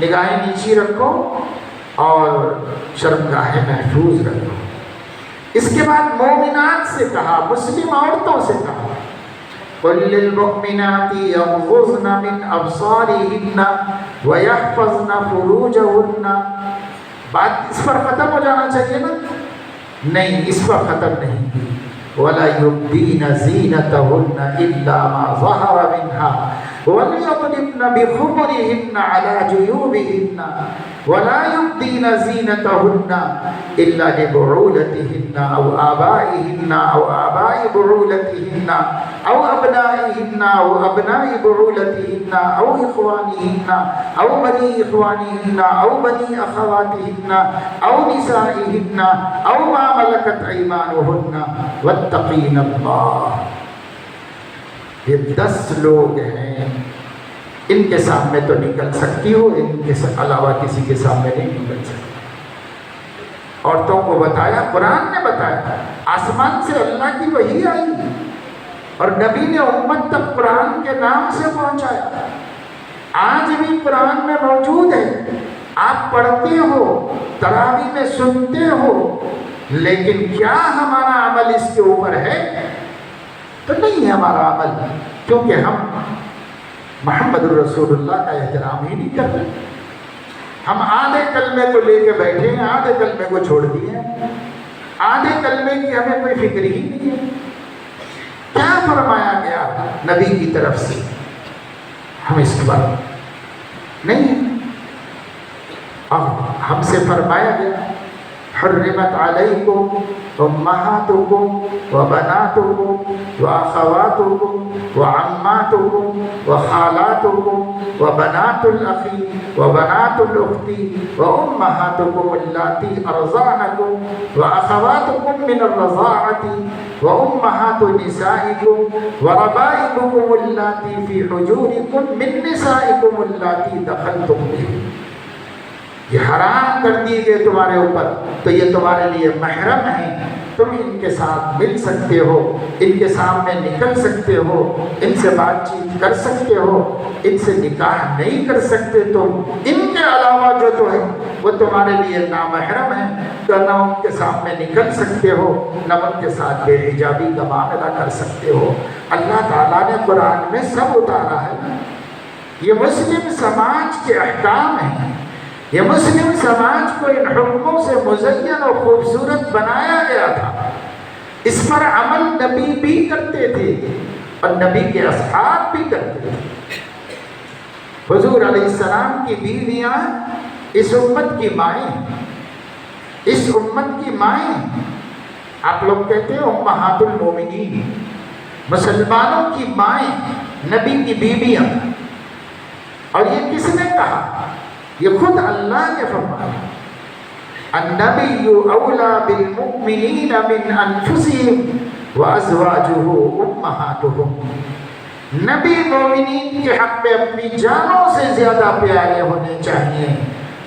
نگاہیں نیچی رکھو اور شرمگاہیں محفوظ رکھو۔ اس کے بعد مومنات سے کہا، مسلم عورتوں سے کہا، قل للمؤمنات يغضضن من ابصارهن ويحفظن فروجهن۔ بات اس پر ختم ہو جانا چاہیے نا؟ نہیں، اس پر ختم نہیں۔ ولا يبدين زينتهن الا ما ظهر منها وليضربن بخمرهن على جيوبهن ولا يبدين زينتهن الا لبعولتهن او آبائهن او آباء بعولتهن او ابنائهن او ابناء بعولتهن او اخوانهن او بني اخوانهن او بني اخواتهن او نسائهن او ما ملكت ايمانهن واتقين الله۔ یہ 10 لوگ ہیں، ان کے سامنے تو نکل سکتی ہو، ان کے علاوہ کسی کے سامنے نہیں نکل سکتی۔ عورتوں کو بتایا، قرآن نے بتایا، آسمان سے اللہ کی وحی آئی اور نبی نے امت تک قرآن کے نام سے پہنچایا۔ آج بھی قرآن میں موجود ہے، آپ پڑھتے ہو، تراویح میں سنتے ہو، لیکن کیا ہمارا عمل اس کے اوپر ہے؟ تو نہیں ہے ہمارا عمل، کیونکہ ہم محمد الرسول اللہ کا احترام ہی نہیں کرتے۔ ہم آدھے کلمے کو لے کے بیٹھے ہیں، آدھے کلمے کو چھوڑ دیے ہیں، آدھے کلمے کی ہمیں کوئی فکر ہی نہیں ہے۔ کیا فرمایا گیا نبی کی طرف سے، ہم اس کے بعد نہیں ہیں۔ اور ہم سے فرمایا گیا، حرمت علیکم امہاتکم وبناتکم واخواتکم وعماتکم وخالاتکم وبنات الاخ وبنات الاخت وامہاتکم اللاتی ارضعنکم واخواتکم من الرضاعة وامہات نسائکم وربائبکم اللاتی فی حجورکم من نسائکم اللاتی دخلتم بہن۔ یہ حرام کر دیے گئے تمہارے اوپر، تو یہ تمہارے لیے محرم ہیں، تم ان کے ساتھ مل سکتے ہو، ان کے سامنے نکل سکتے ہو، ان سے بات چیت کر سکتے ہو، ان سے نکاح نہیں کر سکتے تم۔ ان کے علاوہ جو تو ہے وہ تمہارے لیے نامحرم ہے، تو نہ ان کے سامنے نکل سکتے ہو، نہ ان کے ساتھ بے حجابی کا معاملہ کر سکتے ہو۔ اللہ تعالیٰ نے قرآن میں سب اتارا ہے۔ یہ مسلم سماج کے احکام ہیں، یہ مسلم سماج کو ان حکموں سے مزین اور خوبصورت بنایا گیا تھا۔ اس پر عمل نبی بھی کرتے تھے اور نبی کے اصحاب بھی کرتے تھے۔ حضور علیہ السلام کی بیویاں اس امت کی مائیں ہیں، اس امت کی مائیں ہیں۔ آپ لوگ کہتے ہیں امہات المومنین، مسلمانوں کی مائیں، نبی کی بیویاں۔ اور یہ کس نے کہا؟ یہ خود اللہ نے فرمایا، النبی اولا بالمؤمنین من انفسهم وازواجہ امہاتہم۔ نبی مومنین کے حق میں اپنی جانوں سے زیادہ پیارے ہونے چاہیے،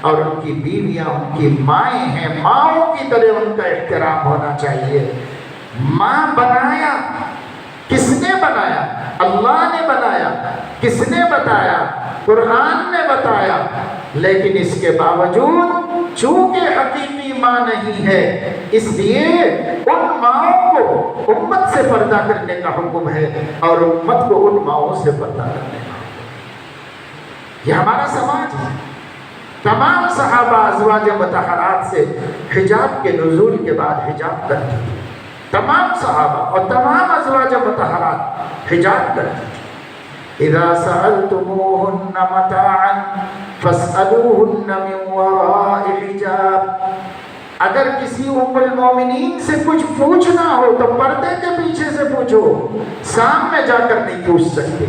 اور ان کی بیویاں ان کی مائیں ہیں، ماؤں کی طرح ان کا احترام ہونا چاہیے۔ ماں بنایا کس نے بنایا؟ اللہ نے بنایا۔ کس نے بتایا؟ قرآن نے بتایا۔ لیکن اس کے باوجود چونکہ حقیقی ماں نہیں ہے، اس لیے ان ماؤں کو امت سے پردہ کرنے کا حکم ہے، اور امت کو ان ماؤں سے پردہ کرنے کا حکم۔ یہ ہمارا سماج ہے۔ تمام صحابہ ازواج مطہرات سے حجاب کے نزول کے بعد حجاب کرتے تھے، تمام صحابہ اور تمام ازواج مطہرات حجاب کرتے تھے۔ اذا سألتموهن متاعا فاسألوهن من وراء حجاب۔ اگر کسی ام المومنین سے کچھ پوچھنا ہو تو پردے کے پیچھے سے پوچھو، سامنے جا کر نہیں پوچھ سکتے۔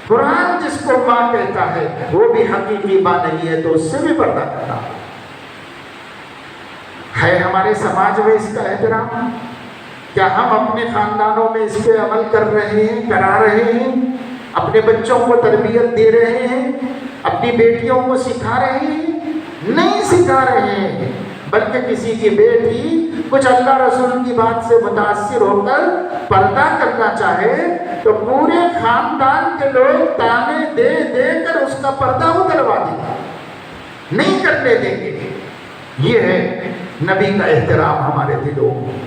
قرآن جس کو ماں کہتا ہے وہ بھی حقیقی ماں نہیں ہے، تو اس سے بھی پردہ کرنا ہے۔ ہمارے سماج میں اس کا احترام؟ کیا ہم اپنے خاندانوں میں اس پہ عمل کر رہے ہیں، کرا رہے ہیں؟ اپنے بچوں کو تربیت دے رہے ہیں؟ اپنی بیٹیوں کو سکھا رہے ہیں؟ نہیں سکھا رہے ہیں، بلکہ کسی کی بیٹی کچھ اللہ رسول کی بات سے متاثر ہو کر پردہ کرنا چاہے تو پورے خاندان کے لوگ تانے دے دے کر اس کا پردہ اتروا دیں، نہیں کرنے دیں گے۔ یہ ہے نبی کا احترام ہمارے دلوں میں،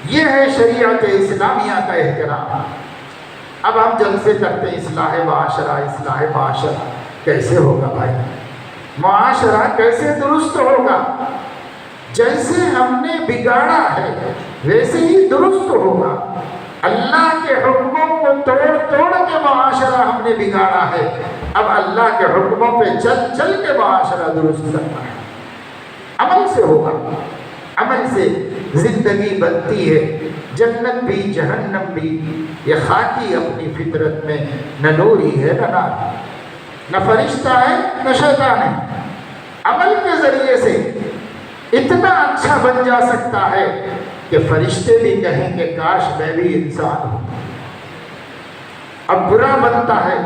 یہ ہے شریعت اسلامیہ کا احترام۔ اب ہم جلسے کرتے ہیں اصلاح معاشرہ، اصلاح معاشرہ کیسے ہوگا بھائی؟ معاشرہ کیسے درست ہوگا؟ جیسے ہم نے بگاڑا ہے ویسے ہی درست ہوگا۔ اللہ کے حکموں کو توڑ توڑ کے معاشرہ ہم نے بگاڑا ہے، اب اللہ کے حکموں پہ چل چل کے معاشرہ درست کرنا ہے۔ عمل سے ہوگا، عمل سے زندگی بنتی ہے، جنت بھی جہنم بھی۔ یہ خاکی اپنی فطرت میں نہ نوری ہے نہ ناری، نہ فرشتہ ہے نہ شیطان ہے۔ عمل کے ذریعے سے اتنا اچھا بن جا سکتا ہے کہ فرشتے بھی کہیں کہ کاش میں بھی انسان ہوں۔ اب برا بنتا ہے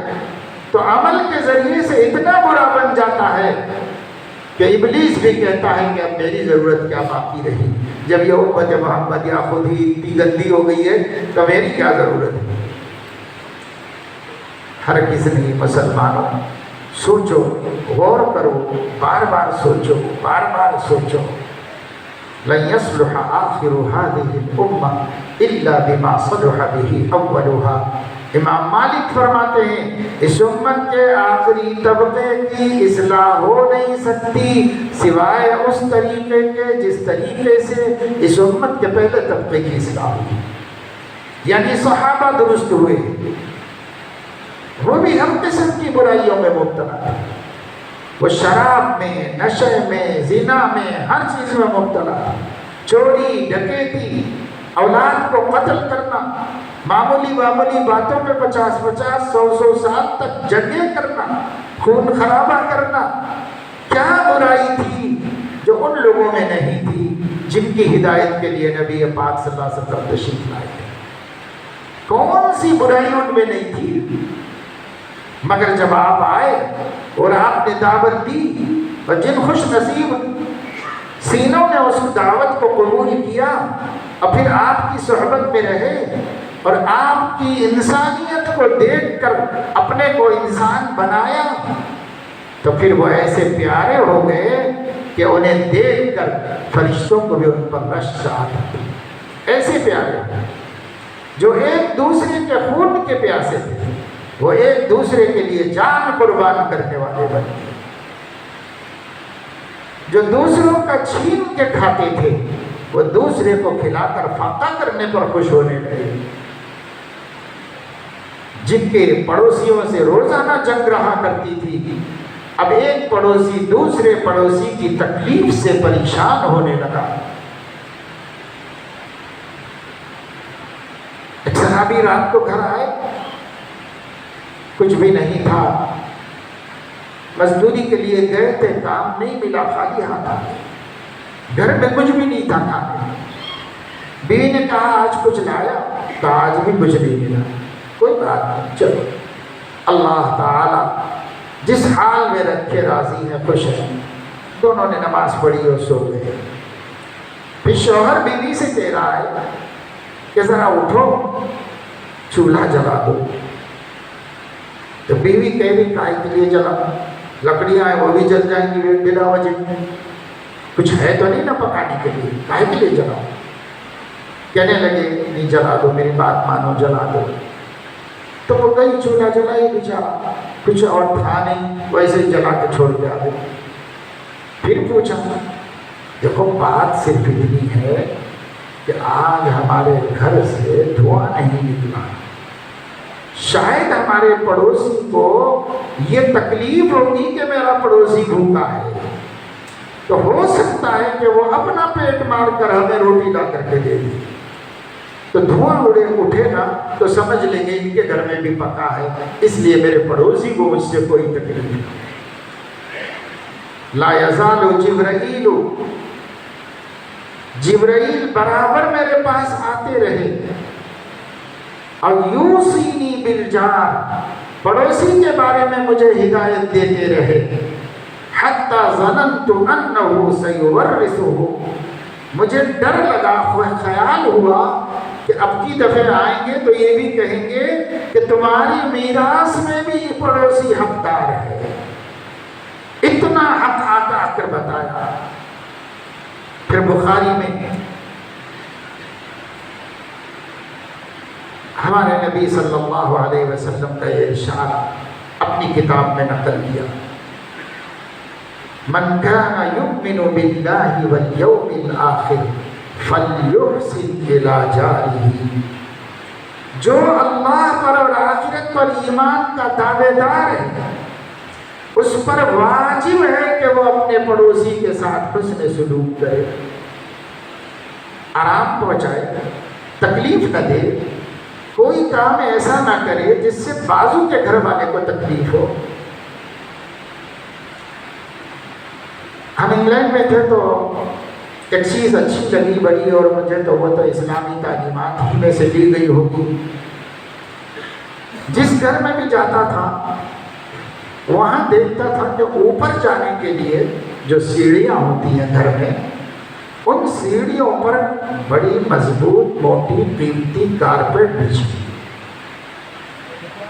تو عمل کے ذریعے سے اتنا برا بن جاتا ہے کہ ابلیس بھی کہتا ہے کہ اب میری ضرورت کیا باقی رہی، جب یہ امت محمد یا خود ہی اتنی گندی ہو گئی ہے تو میری کیا ضرورت ہے۔ ہر کس نے مسلمانوں سوچو، غور کرو، بار بار سوچو، بار بار سوچو۔ لن يصلح آخر هذه الأمة إلا بما صلح به أولها۔ امام مالک فرماتے ہیں اس امت کے آخری طبقے کی اصلاح ہو نہیں سکتی سوائے اس طریقے کے جس طریقے سے اس امت کے پہلے طبقے کی اصلاح ہوئی، یعنی صحابہ درست ہوئے، وہ بھی ہر قسم کی برائیوں میں مبتلا تھے، وہ شراب میں، نشے میں، زنا میں، ہر چیز میں مبتلا، چوری، ڈکیتی، اولاد کو قتل کرنا، معمولی باتوں پہ 50 100 سال تک جنگیں کرنا، خون خرابہ کرنا۔ کیا برائی تھی جو ان لوگوں میں نہیں تھی جن کی ہدایت کے لیے نبی پاک صلی اللہ علیہ وسلم تشریف لائے تھے؟ کون سی برائی ان میں نہیں تھی؟ مگر جب آپ آئے اور آپ نے دعوت دی اور جن خوش نصیب سینوں نے اس دعوت کو قبول کیا اور پھر آپ کی صحبت میں رہے اور آپ کی انسانیت کو دیکھ کر اپنے کو انسان بنایا، تو پھر وہ ایسے پیارے ہو گئے کہ انہیں دیکھ کر فرشتوں کو بھی ان پر رشک آتا تھا۔ ایسے پیارے جو ایک دوسرے کے خون کے پیاسے تھے، وہ ایک دوسرے کے لیے جان قربان کرنے والے بن گئے، جو دوسروں کا چھین کے کھاتے تھے وہ دوسرے کو کھلا کر فاقہ کرنے پر خوش ہونے لگے، جن کے پڑوسیوں سے روزانہ جنگ رہا کرتی تھی اب ایک پڑوسی دوسرے پڑوسی کی تکلیف سے پریشان ہونے لگا۔ ایک صحابی رات کو گھر آئے، کچھ بھی نہیں تھا، مزدوری کے لیے گئے تھے، کام نہیں ملا، خالی ہاتھ آ گئے، گھر میں کچھ بھی نہیں تھا کھانے۔ بیوی نے کہا آج کچھ لایا؟ کہا آج بھی کچھ نہیں ملا۔ کوئی بات نہیں، چلو اللہ تعالی جس حال میں رکھے راضی ہے، خوش ہے۔ دونوں نے نماز پڑھی اور سو گئے۔ پھر شوہر بیوی سے کہہ رہا ہے کہ ذرا اٹھو چولہا جلا دو، تو بیوی کہہ رہی کائے کے لیے جلا، لکڑیاں ہیں وہ بھی جل جائیں گی بلا وجہ، کچھ ہے تو نہیں نا پکانے کے لیے، کائے کے لیے جلاؤ؟ کہنے لگے نہیں جلا دو، میری بات مانو جلا دو۔ تو وہ گئی چولہا جلائے بیچارہ، کچھ اور تھا نہیں، ویسے ہی جلا کے چھوڑ کے آ گئی۔ پھر پوچھا، دیکھو بات صرف اتنی ہے کہ آج ہمارے گھر سے دھواں نہیں نکلا، شاید ہمارے پڑوسی کو یہ تکلیف ہوگی کہ میرا پڑوسی بھوکا ہے، تو ہو سکتا ہے کہ وہ اپنا پیٹ مار کر ہمیں روٹی لا کر کے دے دے، تو دھواں اٹھے نا تو سمجھ لیں گے ان کے گھر میں بھی پکا ہے، اس لیے میرے پڑوسی کو مجھ سے کوئی تکلیف نہیں۔ لا یزال جبرائیل، جبرائیل برابر میرے پاس آتے رہے اور یوصینی بالجار، پڑوسی کے بارے میں مجھے ہدایت دیتے رہے، حتی ظننت انہ سیورثہ، مجھے ڈر لگا، خیال ہوا کہ اب کی دفعہ آئیں گے تو یہ بھی کہیں گے کہ تمہاری میراث میں بھی یہ پڑوسی حقدار ہے۔ اتنا حق آ کر بتایا۔ پھر بخاری میں ہمارے نبی صلی اللہ علیہ وسلم کا یہ ارشاد اپنی کتاب میں نقل کیا، من کان یؤمن باللہ والیوم الآخر فلیحسن الی جارہ، جو اللہ پر اور آخرت پر ایمان کا دعوے دار ہے اس پر واجب ہے کہ وہ اپنے پڑوسی کے ساتھ حسن سلوک کرے، آرام پہنچائے، تکلیف نہ دے، کوئی کام ایسا نہ کرے جس سے بازو کے گھر والے کو تکلیف ہو۔ ہم انگلینڈ میں تھے تو ایک چیز اچھی لگی بڑی، اور مجھے تو وہ تو اسلامی تعلیمات ہی میں سے لی گئی ہوگی۔ جس گھر میں بھی جاتا تھا وہاں دیکھتا تھا کہ اوپر جانے کے لیے جو سیڑھیاں ہوتی ہیں گھر میں، ان سیڑھیوں پر بڑی مضبوط موٹی قیمتی کارپیٹ بچھی،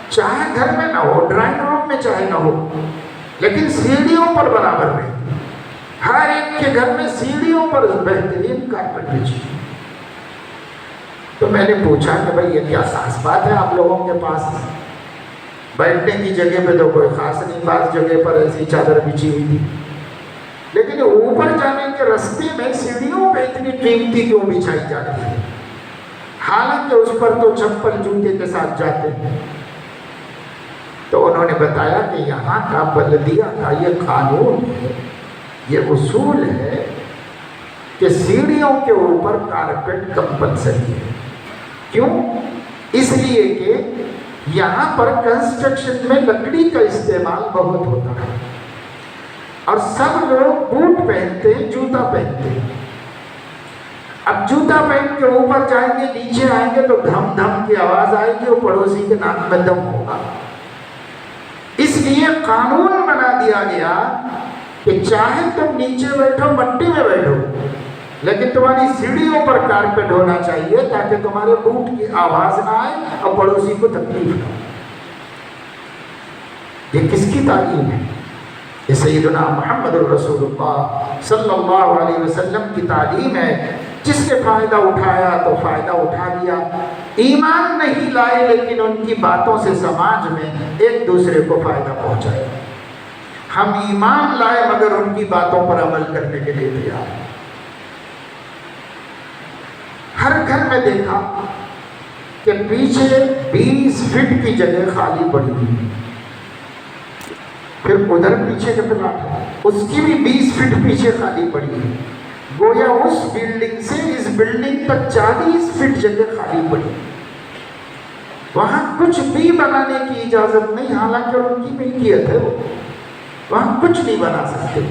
چاہے گھر میں نہ ہو، ڈرائنگ روم میں چاہے نہ ہو، لیکن سیڑھیوں پر برابر رہتی، ہر ایک کے گھر میں سیڑھیوں پر بہترین کارپیٹ بچھی۔ تو میں نے پوچھا کہ بھائی یہ کیا خاص بات ہے آپ لوگوں کے پاس؟ بیٹھنے کی جگہ پہ تو کوئی خاص نہیں، بعض جگہ پر ایسی چادر بچھی ہوئی تھی، لیکن اوپر جانے کے راستے میں سیڑھیوں پہ اتنی قیمتی کیوں بچھائی جاتی ہے؟ حالانکہ اس پر تو چپل جوتے کے ساتھ جاتے ہیں۔ تو انہوں نے بتایا کہ یہاں کا بلدیہ کا یہ قانون ہے، یہ اصول ہے کہ سیڑھیوں کے اوپر کارپیٹ کمپلسری ہے۔ کیوں؟ اس لیے کہ یہاں پر کنسٹرکشن میں لکڑی کا استعمال بہت ہوتا ہے، اور سب لوگ بوٹ پہنتے ہیں، جوتا پہنتے ہیں۔ اب جوتا پہن کے اوپر جائیں گے، نیچے آئیں گے تو دھم دھم کی آواز آئے گی، وہ پڑوسی کے ناک میں دم ہوگا۔ اس لیے قانون بنا دیا گیا کہ چاہے تم نیچے بیٹھو، مٹی میں بیٹھو، لیکن تمہاری سیڑھیوں پر کارپیٹ ہونا چاہیے تاکہ تمہارے بوٹ کی آواز نہ آئے اور پڑوسی کو تکلیف نہ ہو۔ یہ کس کی تعلیم ہے؟ یہ سیدنا محمد الرسول اللہ صلی اللہ علیہ وسلم کی تعلیم ہے۔ جس نے فائدہ اٹھایا تو فائدہ اٹھا لیا، ایمان نہیں لائے لیکن ان کی باتوں سے سماج میں ایک دوسرے کو فائدہ پہنچائے۔ ہم ایمان لائے مگر ان کی باتوں پر عمل کرنے کے لیے تیار ہیں۔ ہر گھر میں دیکھا کہ پیچھے 20 فٹ کی جگہ خالی پڑی ہوئی ہے، پھر ادھر پیچھے کا پلاٹ ہے، اس کی بھی 20 فٹ پیچھے خالی پڑی ہے، گویا اس بلڈنگ سے اس بلڈنگ تک 40 فٹ جگہ خالی پڑی، وہاں کچھ بھی بنانے کی اجازت نہیں، حالانکہ ان کی ملکیت ہے، وہاں کچھ نہیں بنا سکتے۔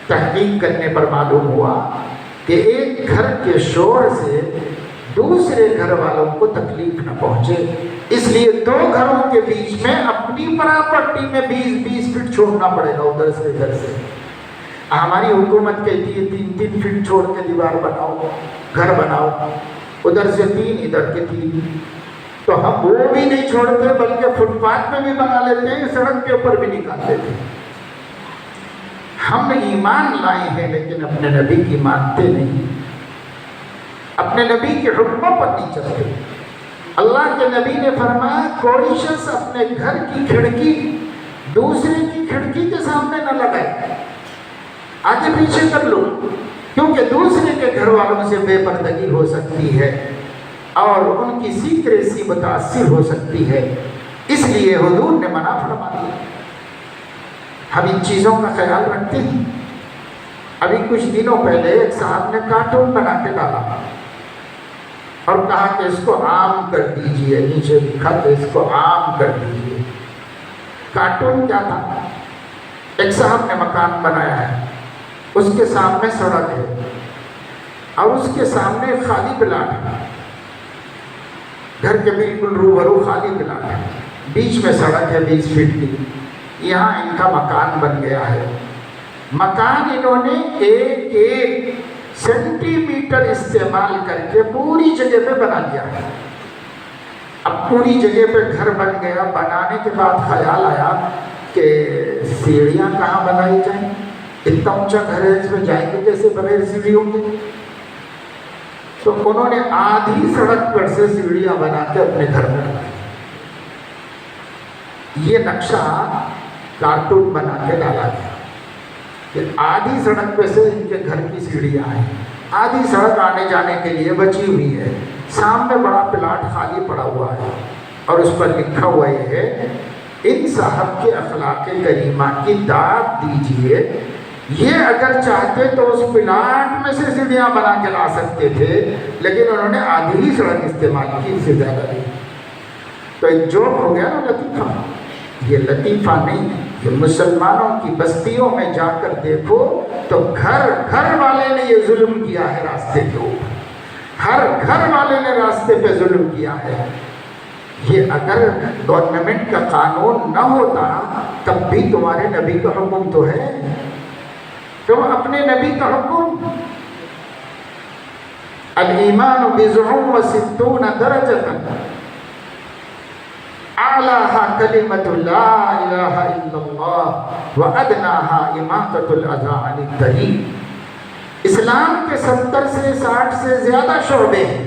تحقیق کرنے پر معلوم ہوا کہ ایک گھر کے شور سے دوسرے گھر والوں کو تکلیف نہ پہنچے، اس لیے 2 گھروں کے بیچ میں اپنی پراپرٹی میں 20 فٹ چھوڑنا پڑے گا ادھر سے ادھر سے۔ ہماری حکومت کہتی ہے 3 فٹ چھوڑ کے دیوار بناؤ، گھر بناؤ، ادھر سے 3 ادھر کے 3، تو ہم وہ بھی نہیں چھوڑتے بلکہ فٹ پاتھ میں بھی بنا لیتے ہیں، سڑک کے اوپر بھی نکال لیتے ہیں۔ ہم ایمان لائے ہیں لیکن اپنے نبی کی مانتے نہیں، اپنے نبی کے حکموں پر نہیں چلتے۔ اللہ کے نبی نے فرمایا کوئی شخص اپنے گھر کی کھڑکی دوسرے کی کھڑکی کے سامنے نہ لگائے، آگے پیچھے کر لو، کیونکہ دوسرے کے گھر والوں سے بے پردگی ہو سکتی ہے اور ان کی سیکریسی متاثر ہو سکتی ہے، اس لیے حضور نے منع فرما دیا۔ ہم ان چیزوں کا خیال رکھتے ہیں۔ ابھی کچھ دنوں پہلے ایک صاحب نے کارٹون بنا کے ڈالا اور کہا کہ اس کو عام کر دیجئے، نیچے لکھا کہ اس کو عام کر دیجئے۔ کارٹون کیا تھا؟ ایک صاحب نے مکان بنایا ہے، اس کے سامنے سڑک ہے اور اس کے سامنے خالی پلاٹ ہے، گھر کے بالکل روبرو خالی پلاٹ ہے، بیچ میں سڑک ہے 20 فٹ کی۔ یہاں ان کا مکان بن گیا ہے. مکان انہوں نے 1 سینٹی میٹر استعمال کر کے پوری جگہ پہ بنا لیا ہے. اب پوری جگہ پہ گھر بن گیا. بنانے کے بعد خیال آیا کہ سیڑھیاں کہاں بنائی جائیں. اتنا اونچا گھر ہے, اس میں جائیں گے کیسے بغیر سیڑھیوں کے؟ تو انہوں نے آدھی سڑک پر سے سیڑھیاں بنا کے اپنے گھر میں لگائی. یہ نقشہ کارٹون بنا کے ڈالا گیا کہ آدھی سڑک پہ سے ان کے گھر کی سیڑھیاں ہیں. آدھی سڑک آنے جانے کے لیے بچی ہوئی ہے. سامنے بڑا پلاٹ خالی پڑا ہوا ہے اور اس پر لکھا ہوا یہ ہے, ان صاحب کے اخلاق کریمہ کی داد دیجئے. یہ اگر چاہتے تو اس پلاٹ میں سے سیڑھیاں بنا کے لا سکتے تھے, لیکن انہوں نے آدھی ہی سڑک استعمال کی, اس سے زیادہ نہیں. تو ایک جوک ہو گیا نا لطیفہ. یہ لطیفہ نہیں, یہ مسلمانوں کی بستیوں میں جا کر دیکھو تو گھر گھر والے نے یہ ظلم کیا ہے راستے کے اوپر. ہر گھر والے نے راستے پہ ظلم کیا ہے. یہ اگر گورنمنٹ کا قانون نہ ہوتا تب بھی تمہارے نبی کا حکم تو ہے. تم اپنے نبی کا حکم, الایمان بضع وستون درجۃ اعلاها کلمۃ لا الہ الا اللہ وادناها اماطۃ الاذى عن الطریق. اسلام کے 70 سے 60 سے زیادہ شعبے ہیں.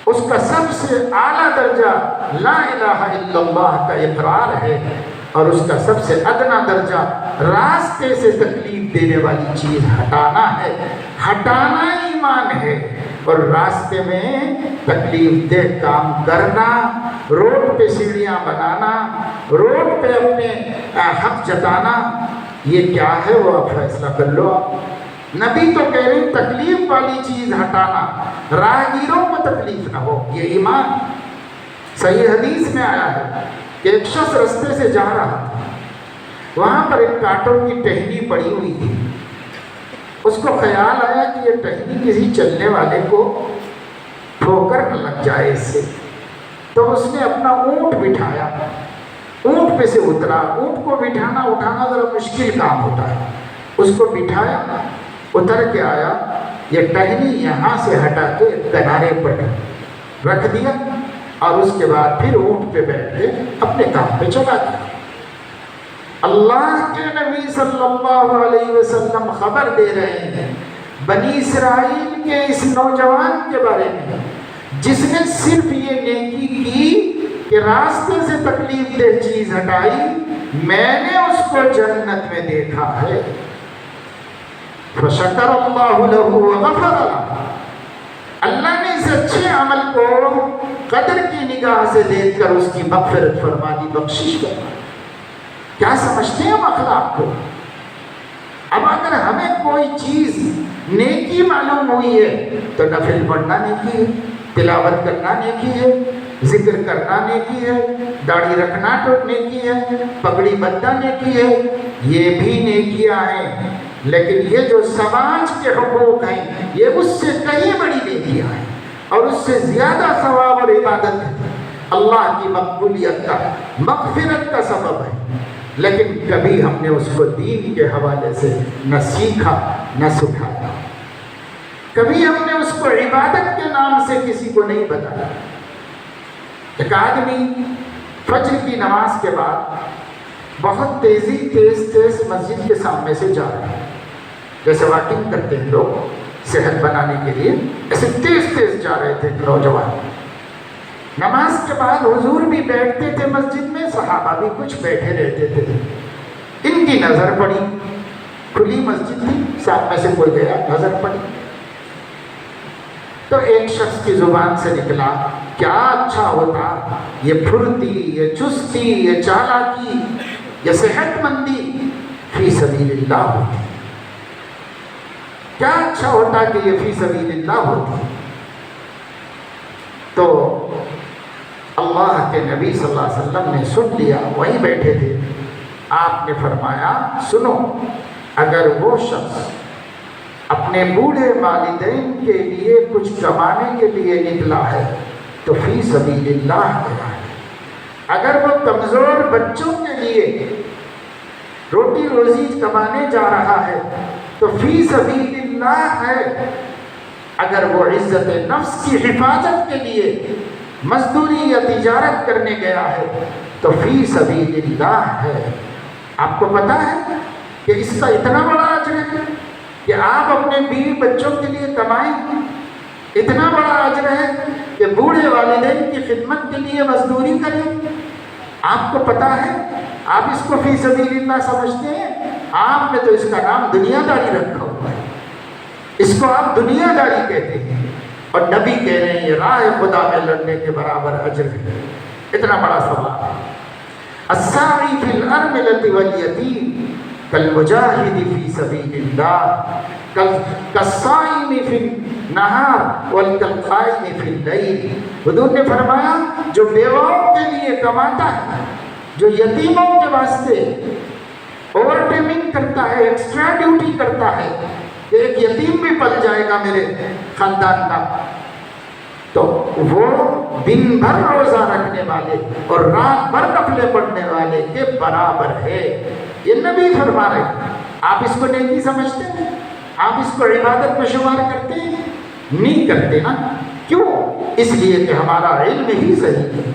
اس کا سب سے اعلیٰ درجہ لا الہ الا اللہ کا اقرار ہے, اور اس کا سب سے ادنا درجہ راستے سے تکلیف دینے والی چیز ہٹانا ہے. ہٹانا ایمان ہے, اور راستے میں تکلیف دہ کام کرنا, روڈ پہ سیڑھیاں بنانا, روڈ پہ اپنے حق جتانا, یہ کیا ہے وہ آپ فیصلہ کر لو. نبی تو کہہ رہے تکلیف والی چیز ہٹانا, راہگیروں کو تکلیف نہ ہو, یہ ایمان. صحیح حدیث میں آیا ہے کہ ایک شخص رستے سے جا رہا تھا, وہاں پر ایک کانٹوں کی ٹہنی پڑی ہوئی تھی. اس کو خیال آیا کہ یہ ٹہنی کسی چلنے والے کو ٹھوکر نہ لگ جائے اس سے. تو اس نے اپنا اونٹ بٹھایا, اونٹ پہ سے اترا. اونٹ کو بٹھانا اٹھانا ذرا مشکل کام ہوتا ہے. اس کو بٹھایا, اتر کے آیا, یہ ٹہنی یہاں سے ہٹا کے کنارے پر رکھ دیا, اور اس کے بعد پھر اونٹ پہ بیٹھ کے اپنے کام پہ چلا گیا. اللہ کے نبی صلی اللہ علیہ وسلم خبر دے رہے ہیں بنی اسرائیل کے اس نوجوان کے بارے میں جس نے صرف یہ نیکی کی کہ راستے سے تکلیف دہ چیز ہٹائی. میں نے اس کو جنت میں دیکھا ہے. فشکر اللہ لہ وغفر لہ. اللہ نے اس اچھے عمل کو قدر کی نگاہ سے دیکھ کر اس کی مغفرت فرما دی, بخشش فرما دی. کیا سمجھتے ہیں ہم اخلاق کو؟ اب اگر ہمیں کوئی چیز نیکی معلوم ہوئی ہے تو نفل پڑھنا نیکی ہے, تلاوت کرنا نیکی ہے, ذکر کرنا نیکی ہے, داڑھی رکھنا نیکی ہے, پگڑی بندھنا نیکی ہے, یہ بھی نیکیاں ہیں. لیکن یہ جو سماج کے حقوق ہیں یہ اس سے کہیں بڑی نیکیاں ہیں, اور اس سے زیادہ ثواب اور عبادت ہے, اللہ کی مقبولیت کا, مغفرت کا سبب ہے. لیکن کبھی ہم نے اس کو دین کے حوالے سے نہ سیکھا نہ سکھایا. کبھی ہم نے اس کو عبادت کے نام سے کسی کو نہیں بتایا. ایک آدمی فجر کی نماز کے بعد بہت تیز مسجد کے سامنے سے جا رہے ہیں, جیسے واکنگ کرتے ہیں لوگ صحت بنانے کے لیے, ایسے تیز جا رہے تھے نوجوان. نماز کے بعد حضور بھی بیٹھتے تھے مسجد میں, صحابہ بھی کچھ بیٹھے رہتے تھے. ان کی نظر پڑی, کھلی مسجد تھی, ساتھ میں سے کوئی گیا, نظر پڑی تو ایک شخص کی زبان سے نکلا, کیا اچھا ہوتا یہ پھرتی, یہ چستی, یہ چالاکی, یہ صحت مندی فی سبیل اللہ ہوتی. کیا اچھا ہوتا کہ یہ فی سبیل اللہ ہوتی. تو اللہ کے نبی صلی اللہ علیہ وسلم نے سن لیا, وہیں بیٹھے تھے. آپ نے فرمایا سنو, اگر وہ شخص اپنے بوڑھے والدین کے لیے کچھ کمانے کے لیے نکلا ہے تو فی سبیل اللہ گیا ہے. اگر وہ کمزور بچوں کے لیے روٹی روزی کمانے جا رہا ہے تو فی سبیل اللہ ہے. اگر وہ عزت نفس کی حفاظت کے لیے مزدوری یا تجارت کرنے گیا ہے تو فی سبیل اللہ ہے. آپ کو پتا ہے کہ اس کا اتنا بڑا اجر ہے کہ آپ اپنے بیوی بچوں کے لیے کمائیں. اتنا بڑا اجر ہے کہ بوڑھے والدین کی خدمت کے لیے مزدوری کریں. آپ کو پتا ہے، آپ اس کو فی سبیل اللہ سمجھتے ہیں. آپ نے تو اس کا نام دنیا داری رکھا ہوا ہے. اس کو آپ دنیا داری کہتے ہیں، اور نبی کہہ رہے ہیں یہ راہ خدا میں لڑنے کے برابر اجر ہے. اتنا بڑا ثواب ہے. الساعی فی الارملۃ والیتیم کالمجاہد فی سبیل اللہ کالصائم فی النہار والقائم فی اللیل. حضور نے فرمایا جو بیواؤں کے لیے کماتا ہے، جو یتیموں کے واسطے اوور ٹائمنگ کرتا ہے، ایکسٹرا ڈیوٹی کرتا ہے کہ ایک یتیم بھی پل جائے گا میرے خاندان کا، تو وہ دن بھر روزہ رکھنے والے اور رات بھر نفلیں پڑھنے والے کے برابر ہے. یہ نبی فرما رہے ہیں. آپ اس کو نیکی سمجھتے ہیں؟ آپ اس کو عبادت میں شمار کرتے ہیں؟ نہیں کرتے نا. کیوں؟ اس لیے کہ ہمارا علم ہی صحیح ہے.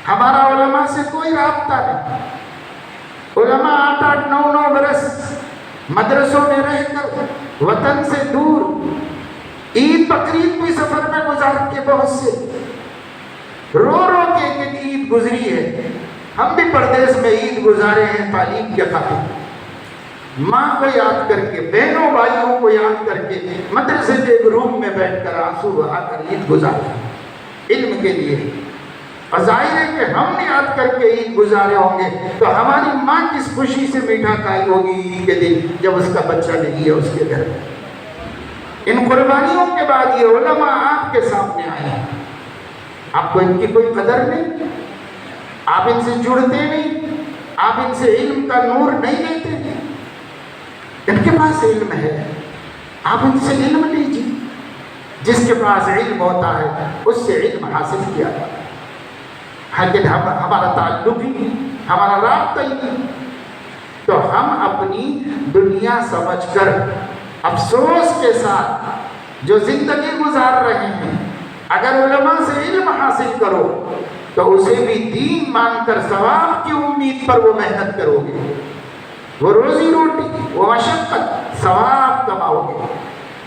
ہمارا علماء سے کوئی رابطہ نہیں. علماء 8-9 برس مدرسوں میں رہ کر وطن سے دور، عید بقرعید بھی سفر میں گزار کے بہت سے رو رو کے ایک عید گزری ہے. ہم بھی پردیس میں عید گزارے ہیں تعلیم کے خاطر. ماں کو یاد کر کے، بہنوں بھائیوں کو یاد کر کے مدرسے کے ایک روم میں بیٹھ کر آنسو بہا کر عید گزارے علم کے لیے. اور ظاہر ہے کہ ہم نے یاد کر کے عید گزارے ہوں گے تو ہماری ماں کس خوشی سے میٹھا کھائی ہوگی عید کے دن جب اس کا بچہ نہیں ہے اس کے گھر میں. ان قربانیوں کے بعد یہ علماء آپ کے سامنے آئے ہیں. آپ کو ان کی کوئی قدر نہیں، آپ ان سے جڑتے نہیں، آپ ان سے علم کا نور نہیں لیتے. ان کے پاس علم ہے، آپ ان سے علم لیجیے. جس کے پاس علم ہوتا ہے اس سے علم حاصل کیا جاتا ہے. لیکن ہمارا تعلق ہی نہیں، ہمارا رابطہ ہی نہیں. تو ہم اپنی دنیا سمجھ کر افسوس کے ساتھ جو زندگی گزار رہے ہیں، اگر علماء سے علم حاصل کرو تو اسے بھی دین مان کر ثواب کی امید پر وہ محنت کرو گے، وہ روزی روٹی، وہ مشقت، ثواب کماؤ گے.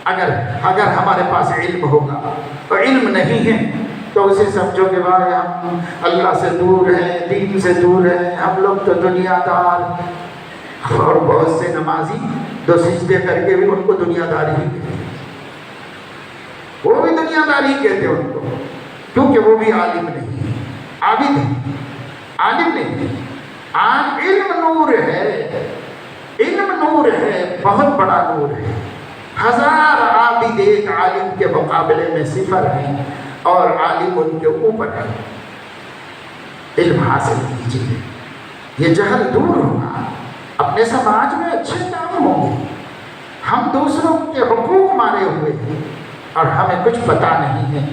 اگر ہمارے پاس علم ہوگا اور علم نہیں ہے تو اسے سمجھو کہ بھائی ہم اللہ سے دور ہیں، دین سے دور ہیں، ہم لوگ تو دنیا دار. اور بہت سے نمازی دو سجدے کر کے بھی ان کو دنیا داری ہی کہتے ہیں. وہ بھی دنیا داری کہتے ہیں ان کو، کیونکہ وہ بھی عالم نہیں ہے، عابد ہے، عالم نہیں. علم نور ہے، علم نور ہے، بہت بڑا نور ہے. 1000 عابد ایک عالم کے مقابلے میں صفر ہیں اور عالم ان کے اوپر ہے. علم حاصل کیجیے، یہ جہل دور ہوگا. اپنے سماج میں اچھے کام ہوں گے. ہم دوسروں کے حقوق مارے ہوئے ہیں اور ہمیں کچھ پتہ نہیں ہے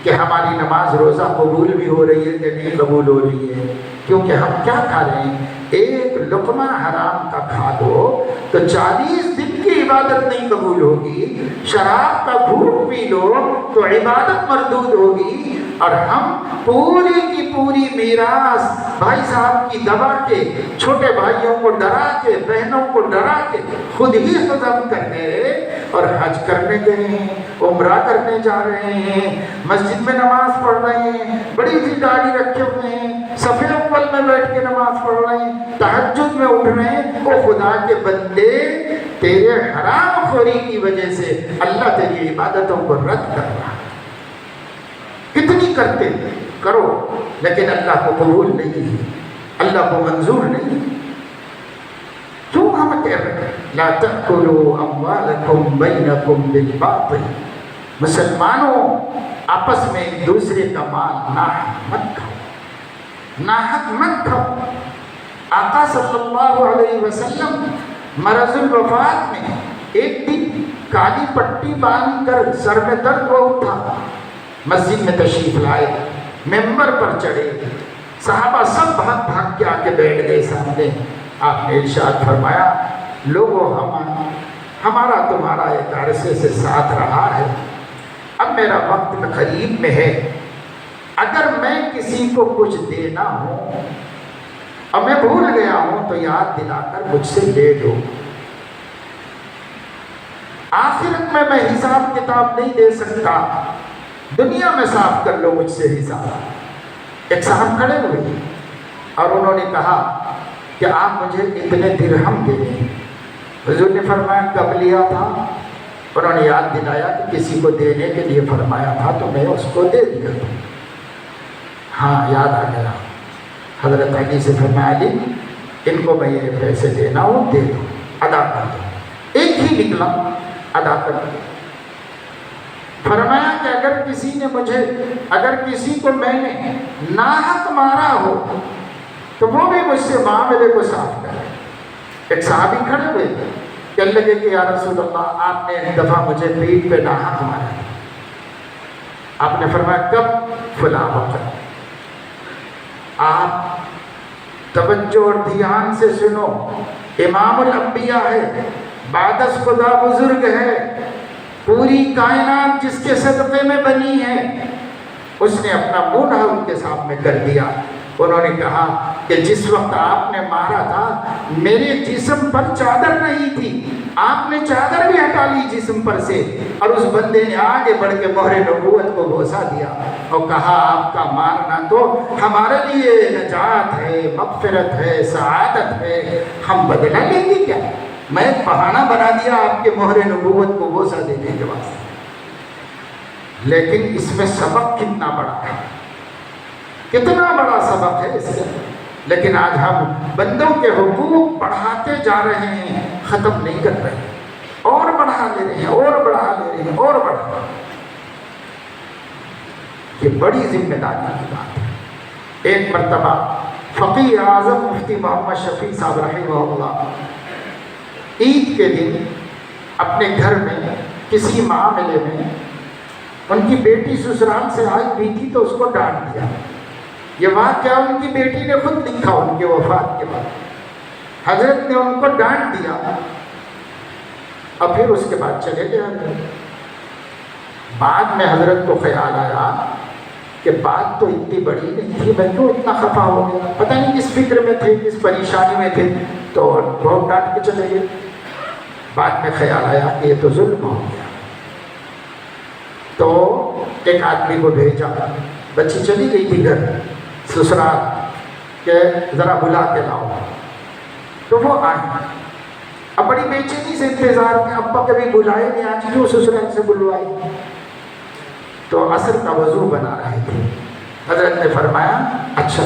کہ ہماری نماز روزہ قبول بھی ہو رہی ہے کہ نہیں قبول ہو رہی ہے. کیونکہ ہم کیا کھا رہے ہیں؟ ایک لقمہ حرام کا کھا دو تو 40 دن کی عبادت نہیں قبول ہوگی. شراب کا گھونٹ پی لو تو عبادت مردود ہوگی. اور ہم پوری کی پوری میراث بھائی صاحب کی دبا کے، چھوٹے بھائیوں کو ڈرا کے، بہنوں کو ڈرا کے خود ہی ہضم کر گئے اور حج کرنے گئے ہیں، عمرہ کرنے جا رہے ہیں، مسجد میں نماز پڑھ رہے ہیں، بڑی سی داڑھی رکھے ہوئے ہیں، صف اول میں بیٹھ کے نماز پڑھ رہے ہیں، تہجد میں اٹھ رہے ہیں. او خدا کے بندے، تیرے حرام خوری کی وجہ سے اللہ تیری عبادتوں کو رد کر رہا ہے. کتنی کرتے کرو لیکن اللہ کو قبول نہیں، اللہ کو منظور نہیں. کیوں ہم کہہ رہے ہیں لا تأکلوا اموالکم بینکم بالباطل؟ مسلمانوں آپس میں ایک دوسرے کا مال ناحق مت کھاؤ، ناحق مت کھاؤ. آقا صلی اللہ علیہ وسلم مرض الوفات میں ایک دن کالی پٹی باندھ کر سر میں درد بہت تھا، مسجد میں تشریف لائے، ممبر پر چڑھے، صحابہ سب بھاگ بھاگ کے آ کے بیٹھ گئے سامنے. آپ نے ارشاد فرمایا لوگوں ہمارا تمہارا ایک عرصے سے ساتھ رہا ہے، اب میرا وقت قریب میں ہے، اگر میں کسی کو کچھ دینا ہوں اور میں بھول گیا ہوں تو یاد دلا کر مجھ سے لے لو، آخرت میں حساب کتاب نہیں دے سکتا، دنیا میں صاف کر لو مجھ سے حساب۔ ایک صاحب کھڑے ہوئے اور انہوں نے کہا کہ آپ مجھے اتنے درہم دے دیں۔ حضور نے فرمایا کب لیا تھا؟ انہوں نے یاد دلایا کہ کسی کو دینے کے لیے فرمایا تھا تو میں اس کو دے دیا تھا۔ ہاں یاد آ گیا۔ حضرت علی سے فرمایا علی ان کو میں یہ پیسے دینا ہو دے دو، ادا کر دو۔ ایک ہی نکلا، ادا کر دو۔ فرمایا کہ اگر کسی کو میں نے ناحق مارا ہو تو وہ بھی مجھ سے معاملے کو صاف کرے۔ ایک صحابی کھڑے ہوئے کہنے لگے کہ یا رسول اللہ آپ نے ایک دفعہ مجھے پیٹھ پہ ناحق مارا، آپ نے فرمایا کب؟ فلاں وقت۔ آپ توجہ اور دھیان سے سنو، امام الانبیاء ہے، بعد از خدا بزرگ ہے، پوری کائنات جس کے صدقے میں بنی ہے، اس نے اپنا منہ ان کے سامنے کر دیا۔ انہوں نے کہا کہ جس وقت آپ نے مارا تھا میرے جسم پر چادر نہیں تھی، آپ نے چادر بھی ہٹا لی جسم پر سے، اور اس بندے نے آگے بڑھ کے مہر نبوت کو بوسہ دیا اور کہا آپ کا مارنا تو ہمارے لیے نجات ہے، مغفرت ہے، سعادت ہے، ہم بدلہ لیں گے کیا؟ میں ایک بہانہ بنا دیا آپ کے مہر نبوت کو بوسہ دینے کے واسطے۔ لیکن اس میں سبق کتنا بڑا ہے، کتنا بڑا سبق ہے اس سے۔ لیکن آج ہم بندوں کے حقوق بڑھاتے جا رہے ہیں، ختم نہیں کر رہے، اور بڑھا لے رہے ہیں، اور بڑھا لے رہے ہیں، اور بڑھا۔ یہ بڑی ذمہ داری کی بات ہے۔ ایک مرتبہ فقیہ اعظم مفتی محمد شفیع صاحب رحمہ اللہ عید کے دن اپنے گھر میں کسی معاملے میں ان کی بیٹی سسرال سے آئی ہوئی تھی تو اس کو ڈانٹ دیا۔ یہ واقعہ ان کی بیٹی نے خود لکھا ان کے وفات کے بعد۔ حضرت نے ان کو ڈانٹ دیا اور پھر اس کے بعد چلے گئے۔ بعد میں حضرت کو خیال آیا کہ بات تو اتنی بڑی نہیں تھی، میں کیوں اتنا خفا ہو گیا، پتہ نہیں کس فکر میں تھے، کس پریشانی میں تھے، تو بہت ڈانٹ کے چلے گئے۔ بعد میں خیال آیا کہ یہ تو ظلم ہو گیا، تو ایک آدمی کو بھیجا، بچی چلی گئی تھی گھر سسرال کہ ذرا بلا کے لاؤ، تو وہ آئی۔ اب بڑی بے چینی سے انتظار میں، ابا کبھی بلائے نہیں، آج کیوں سسرال سے بلوائی؟ تو عصر کا وضو بنا رہے تھے۔ حضرت نے فرمایا اچھا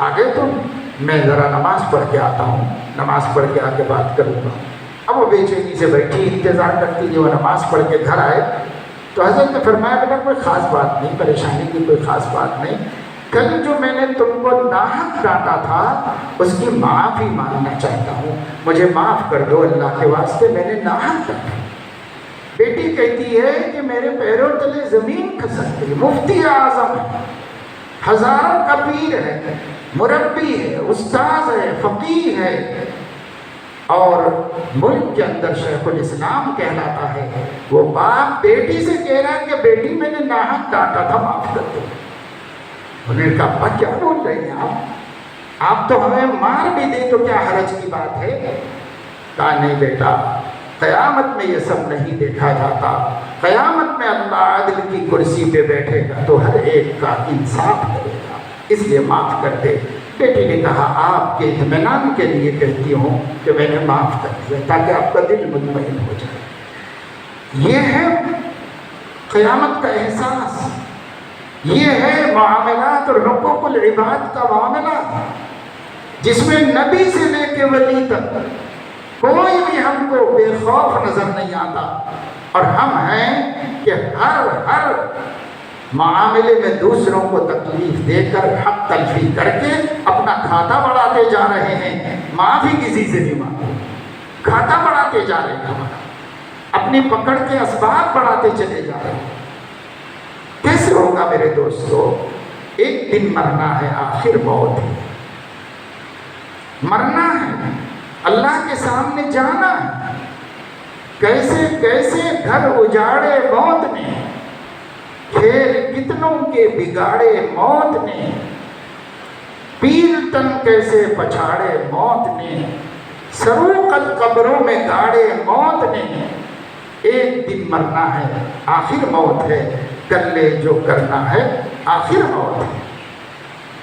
آگے تو میں ذرا نماز پڑھ کے آتا ہوں، نماز پڑھ کے آ کے بات کروں گا۔ اب وہ بے چینی سے بیٹھی انتظار کرتی تھی، وہ نماز پڑھ کے گھر آئے تو حضرت نے فرمایا بیٹا کوئی خاص بات نہیں، پریشانی کی کوئی خاص بات نہیں، کل جو میں نے تم کو ناحق ڈانٹا تھا اس کی معافی مانگنا چاہتا ہوں، مجھے معاف کر دو اللہ کے واسطے، میں نے ناحق ڈانٹا۔ بیٹی کہتی ہے کہ میرے پیروں تلے زمین کھسک گئی، مفتی اعظم ہے، ہزاروں کا پیر ہے، مربی ہے، استاذ ہے، فقیہ ہے، اور ملک کے اندر شیخ الاسلام کہلاتا ہے، وہ باپ بیٹی سے کہہ رہا ہے کہ بیٹی میں نے ناحق ڈانٹا تھا، معاف کر دو۔ انہوں نے کہا ابا کیا بول رہے ہیں آپ تو ہمیں مار بھی دیں تو کیا حرج کی بات ہے؟ کہا نہیں بیٹا، قیامت میں یہ سب نہیں دیکھا جاتا، قیامت میں اللہ عدل کی کرسی پہ بیٹھے گا تو ہر ایک کا انصاف کرے گا، اس لیے معاف کر دے۔ بیٹی نے کہا آپ کے اطمینان کے لیے کہتی ہوں کہ میں نے معاف کر دیا تاکہ آپ کا دل مطمئن ہو جائے۔ یہ ہے قیامت کا احساس، یہ ہے معاملات اور حقوق العباد کا معاملہ، جس میں نبی سے لے کے ولی تک کوئی بھی ہم کو بے خوف نظر نہیں آتا، اور ہم ہیں کہ ہر معاملے میں دوسروں کو تکلیف دے کر حق تلفی کر کے اپنا کھاتا بڑھاتے جا رہے ہیں، معافی کسی سے نہیں مانگتے، کھاتا بڑھاتے جا رہے ہیں، اپنی پکڑ کے اسباب بڑھاتے چلے جا رہے ہیں۔ کیسے ہوگا میرے دوستو؟ ایک دن مرنا ہے، آخر موت ہے، مرنا ہے، اللہ کے سامنے جانا ہے۔ کیسے کیسے گھر اجاڑے موت نے، کھیل کتنوں کے بگاڑے موت نے، پیل تن کیسے پچھاڑے موت نے، سروقت قبروں میں گاڑے موت نے۔ ایک دن مرنا ہے آخر موت ہے، کر لے جو کرنا ہے آخر موت ہے۔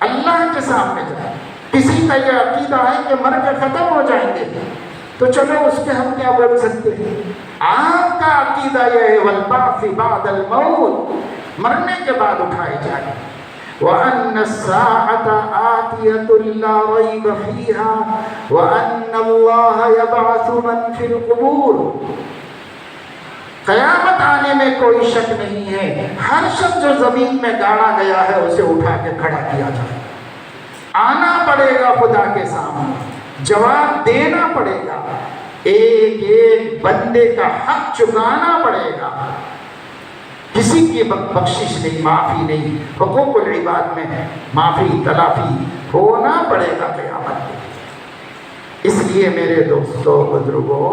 اللہ کے سامنے جائے۔ کسی کا یہ عقیدہ ہے کہ مر کے ختم ہو جائیں گے تو چلو اس کے ہم کیا بول سکتے ہیں۔ آپ کا عقیدہ یہ ہے والبعث بعد الموت، مرنے کے بعد اٹھائے جائیں۔ وَأَنَّ السَّاعَةَ آتِيَةٌ لَا رَيْبَ فِيهَا وَأَنَّ اللَّهَ يَبْعَثُ مَنْ فِي الْقُبُورِ۔ قیامت آنے میں کوئی شک نہیں ہے، ہر شخص جو زمین میں گاڑا گیا ہے اسے اٹھا کے کھڑا کیا جائے۔ آنا پڑے گا خدا کے سامنے، جواب دینا پڑے گا، ایک ایک بندے کا حق چکانا پڑے گا۔ کسی کی بخشش نہیں، معافی نہیں، حقوق العباد میں معافی تلافی ہونا پڑے گا قیامت میں۔ اس لیے میرے دوستو بزرگوں،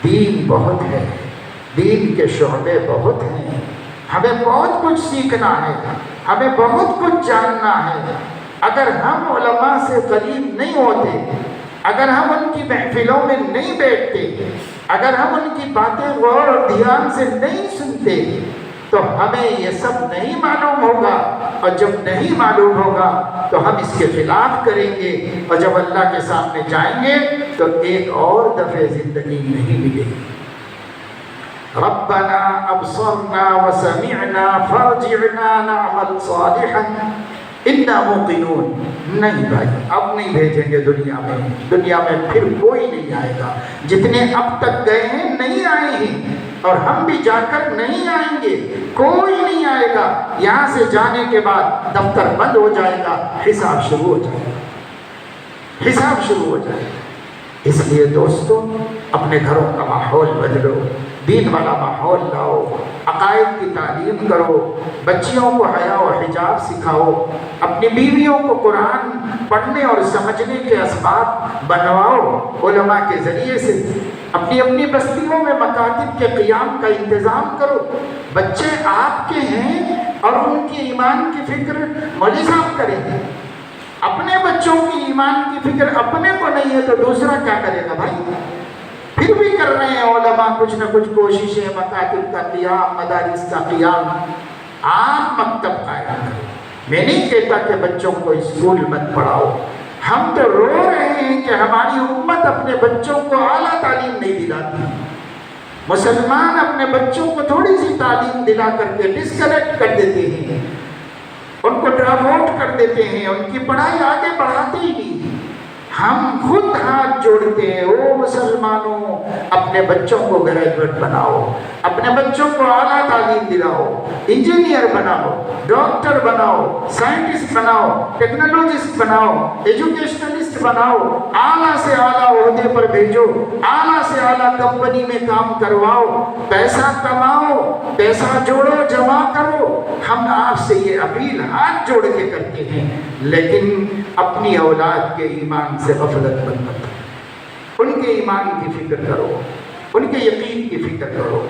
دین بہت ہے، دین کے شعبے بہت ہیں، ہمیں بہت کچھ سیکھنا ہے، ہمیں بہت کچھ جاننا ہے۔ اگر ہم علماء سے قریب نہیں ہوتے، اگر ہم ان کی محفلوں میں نہیں بیٹھتے، اگر ہم ان کی باتیں غور اور دھیان سے نہیں سنتے تو ہمیں یہ سب نہیں معلوم ہوگا، اور جب نہیں معلوم ہوگا تو ہم اس کے خلاف کریں گے، اور جب اللہ کے سامنے جائیں گے تو ایک اور دفعہ زندگی نہیں ملے گی۔ ربنا ابصرنا وسمعنا فارجعنا نعمل صالحا انا موقنون۔ نہیں بھائی، اب نہیں بھیجیں گے دنیا میں پھر کوئی نہیں آئے گا۔ جتنے اب تک گئے ہیں نہیں آئے ہیں، اور ہم بھی جا کر نہیں آئیں گے، کوئی نہیں آئے گا۔ یہاں سے جانے کے بعد دفتر بند ہو جائے گا، حساب شروع ہو جائے گا، حساب شروع ہو جائے گا۔ اس لیے دوستو، اپنے گھروں کا ماحول بدلو، دین والا ماحول لاؤ، عقائد کی تعلیم کرو، بچیوں کو حیا و حجاب سکھاؤ، اپنی بیویوں کو قرآن پڑھنے اور سمجھنے کے اسباب بنواؤ علماء کے ذریعے سے۔ اپنی بستیوں میں مکاتب کے قیام کا انتظام کرو۔ بچے آپ کے ہیں اور ان کی ایمان کی فکر مولوی صاحب کریں گے۔ اپنے بچوں کی ایمان کی فکر اپنے کو نہیں ہے تو دوسرا کیا کرے گا بھائی؟ پھر بھی کر رہے ہیں علماء کچھ نہ کچھ کوششیں، مکاتب کا قیام، مدارس کا قیام۔ آپ مکتب قائم کریں۔ میں نہیں کہتا کہ بچوں کو اسکول مت پڑھاؤ، ہم تو رو رہے ہیں کہ ہماری امت اپنے بچوں کو اعلیٰ تعلیم نہیں دلاتی۔ مسلمان اپنے بچوں کو تھوڑی سی تعلیم دلا کر کے ڈسکنیکٹ کر دیتے ہیں، ان کو ڈراپ آؤٹ کر دیتے ہیں، ان کی پڑھائی آگے بڑھاتے ہی نہیں۔ ہم خود ہاتھ جوڑتے ہیں، او مسلمانوں، اپنے بچوں کو گریجویٹ بناؤ، اپنے بچوں کو اعلیٰ تعلیم دلاؤ، انجینئر بناؤ، ڈاکٹر بناؤ، سائنٹسٹ بناؤ، ٹیکنالوجسٹ بناؤ، ایجوکیشنلسٹ بناؤ، اعلیٰ سے اعلیٰ عہدے پر بھیجو، اعلیٰ سے اعلیٰ کمپنی میں کام کرواؤ، پیسہ کماؤ، پیسہ جوڑو، جمع کرو۔ ہم آپ سے یہ اپیل ہاتھ جوڑ کے کرتے ہیں، لیکن اپنی اولاد کے ایمان سے غفلت مت کرو، ان کے ایمان کی فکر کرو، ان کے یقین کی فکر کرو۔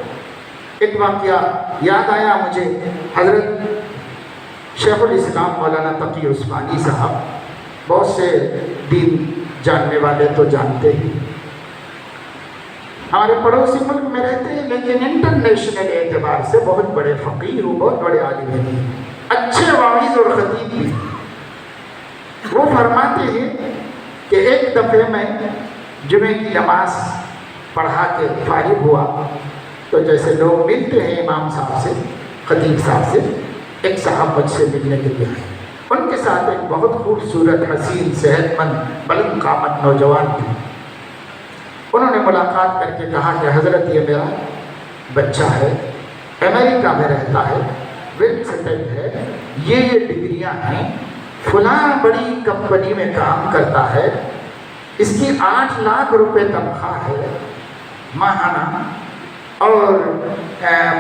ایک واقعہ یاد آیا مجھے، حضرت شیخ الاسلام مولانا تقی عثمانی صاحب، بہت سے دین جاننے والے تو جانتے ہیں، ہمارے پڑوسی ملک میں رہتے ہیں لیکن انٹرنیشنل اعتبار سے بہت بڑے فقیر ہوں، بہت بڑے عالم ہیں، اچھے واعظ اور خطیب بھی۔ وہ فرماتے ہیں کہ ایک دفعہ میں جمعے کی نماز پڑھا کے فارغ ہوا تو جیسے لوگ ملتے ہیں امام صاحب سے، خطیب صاحب سے، ایک صاحب مجھ سے ملنے کے لیے آئے۔ ان کے ساتھ ایک بہت خوبصورت، حسین، صحت مند، بلند قامت نوجوان تھے۔ انہوں نے ملاقات کر کے کہا کہ حضرت یہ میرا بچہ ہے، امریکہ میں رہتا ہے، ویل سیٹلڈ ہے، یہ ڈگریاں ہیں، فلاں بڑی کمپنی میں کام کرتا ہے، اس کی 8 لاکھ روپے تنخواہ ہے ماہانہ، اور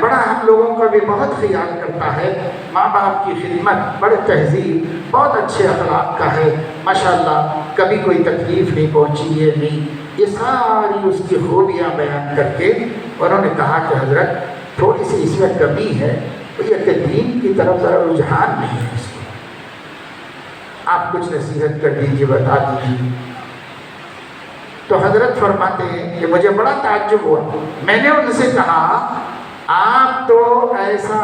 بڑا ہم لوگوں کا بھی بہت خیال کرتا ہے، ماں باپ کی خدمت، بڑے تہذیب، بہت اچھے اخلاق کا ہے، ماشاءاللہ کبھی کوئی تکلیف نہیں پہنچی ہے، نہیں یہ ساری اس کی خوبیاں بیان کر کے انہوں نے کہا کہ حضرت تھوڑی سی اس میں کمی ہے، وہ یہ کہ دین کی طرف ذرا رجحان نہیں ہے اس کو، آپ کچھ نصیحت کر دیجیے، بتا دیجیے۔ تو حضرت فرماتے ہیں کہ مجھے بڑا تعجب ہوا، میں نے ان سے کہا آپ تو ایسا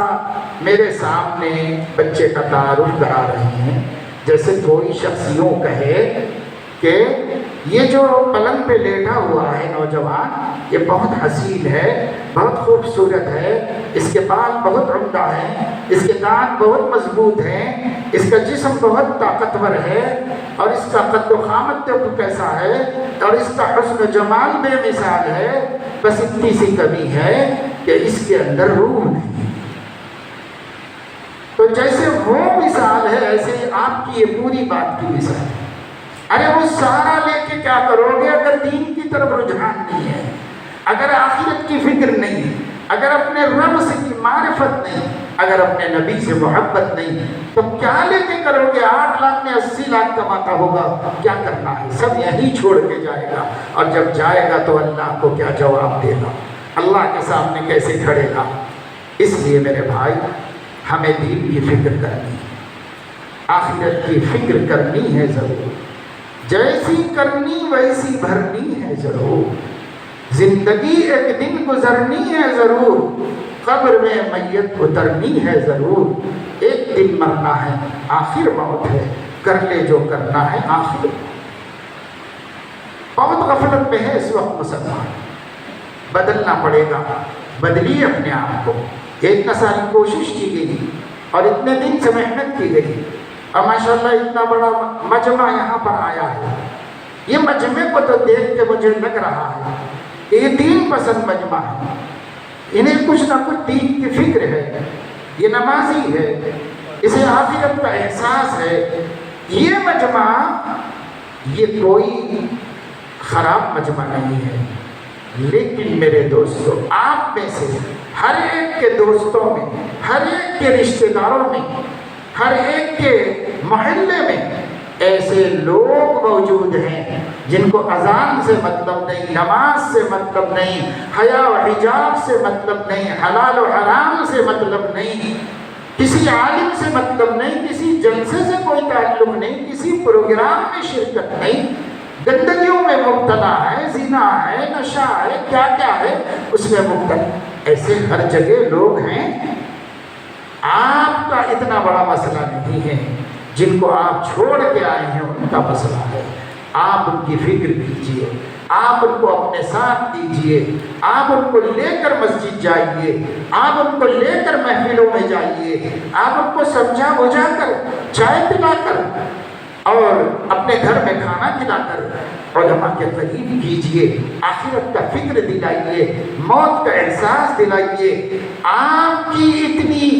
میرے سامنے بچے کا تعارف کرا رہے ہیں جیسے کوئی شخص یوں کہے کہ یہ جو پلنگ پہ لیٹا ہوا ہے نوجوان یہ بہت حسین ہے، بہت خوبصورت ہے، اس کے بال بہت عمدہ ہیں، اس کے دانت بہت مضبوط ہیں، اس کا جسم بہت طاقتور ہے، اور اس کا قد و قامت دیکھو کیسا ہے، اور اس کا حسن و جمال بے مثال ہے، بس اتنی سی کمی ہے کہ اس کے اندر روح نہیں۔ تو جیسے وہ مثال ہے ایسے آپ کی یہ پوری بات کی مثال ہے۔ ارے وہ سارا لے کے کیا کرو گے اگر دین کی طرف رجحان نہیں ہے، اگر آخرت کی فکر نہیں ہے، اگر اپنے رب سے کی معرفت نہیں، اگر اپنے نبی سے محبت نہیں، تو کیا لے کے کرو گے؟ 8 لاکھ میں 80 لاکھ کماتا ہوگا، کیا کرنا ہے؟ سب یہیں چھوڑ کے جائے گا، اور جب جائے گا تو اللہ کو کیا جواب دے گا؟ اللہ کے سامنے کیسے کھڑے گا؟ اس لیے میرے بھائی ہمیں دین کی فکر کرنی ہے، آخرت کی فکر کرنی ہے ضرور، جیسی کرنی ویسی بھرنی ہے ضرور، زندگی ایک دن گزرنی ہے ضرور، قبر میں میت اترنی ہے ضرور، ایک دن مرنا ہے آخر موت ہے، کر لے جو کرنا ہے آخر۔ بہت غفلت میں ہے اس وقت مسلمان، بدلنا پڑے گا، بدلیے اپنے آپ کو۔ اتنا ساری کوشش کی گئی اور اتنے دن سے محنت کی گئی، اور ماشاءاللہ اتنا بڑا مجمع یہاں پر آیا ہے، یہ مجمع کو تو دیکھ کے مجھے لگ رہا ہے کہ یہ دین پسند مجمع ہے، انہیں کچھ نہ کچھ دین کی فکر ہے، یہ نمازی ہے، اسے آخرت کا احساس ہے۔ یہ مجمع یہ کوئی خراب مجمع نہیں ہے، لیکن میرے دوستو آپ میں سے ہر ایک کے دوستوں میں، ہر ایک کے رشتہ داروں میں، ہر ایک کے محلے میں ایسے لوگ موجود ہیں جن کو اذان سے مطلب نہیں، نماز سے مطلب نہیں، حیا و حجاب سے مطلب نہیں، حلال و حرام سے مطلب نہیں، کسی عالم سے مطلب نہیں، کسی جلسے سے کوئی تعلق نہیں، کسی پروگرام میں شرکت نہیں، گندگیوں میں مبتلا ہے، زنا ہے، نشہ ہے، کیا کیا ہے اس میں مبتلا۔ ایسے ہر جگہ لوگ ہیں۔ آپ کا اتنا بڑا مسئلہ نہیں ہے، جن کو آپ چھوڑ کے آئے ہیں ان کا مسئلہ ہے، آپ ان کی فکر کیجئے، آپ ان کو اپنے ساتھ دیجئے، آپ ان کو لے کر مسجد جائیے، آپ ان کو لے کر محفلوں میں جائیے، آپ ان کو سمجھا بجھا کر، چائے پلا کر اور اپنے گھر میں کھانا کھلا کر علماء کے قریب کیجئے، آخرت کا فکر دلائیے، موت کا احساس دلائیے۔ آپ کی اتنی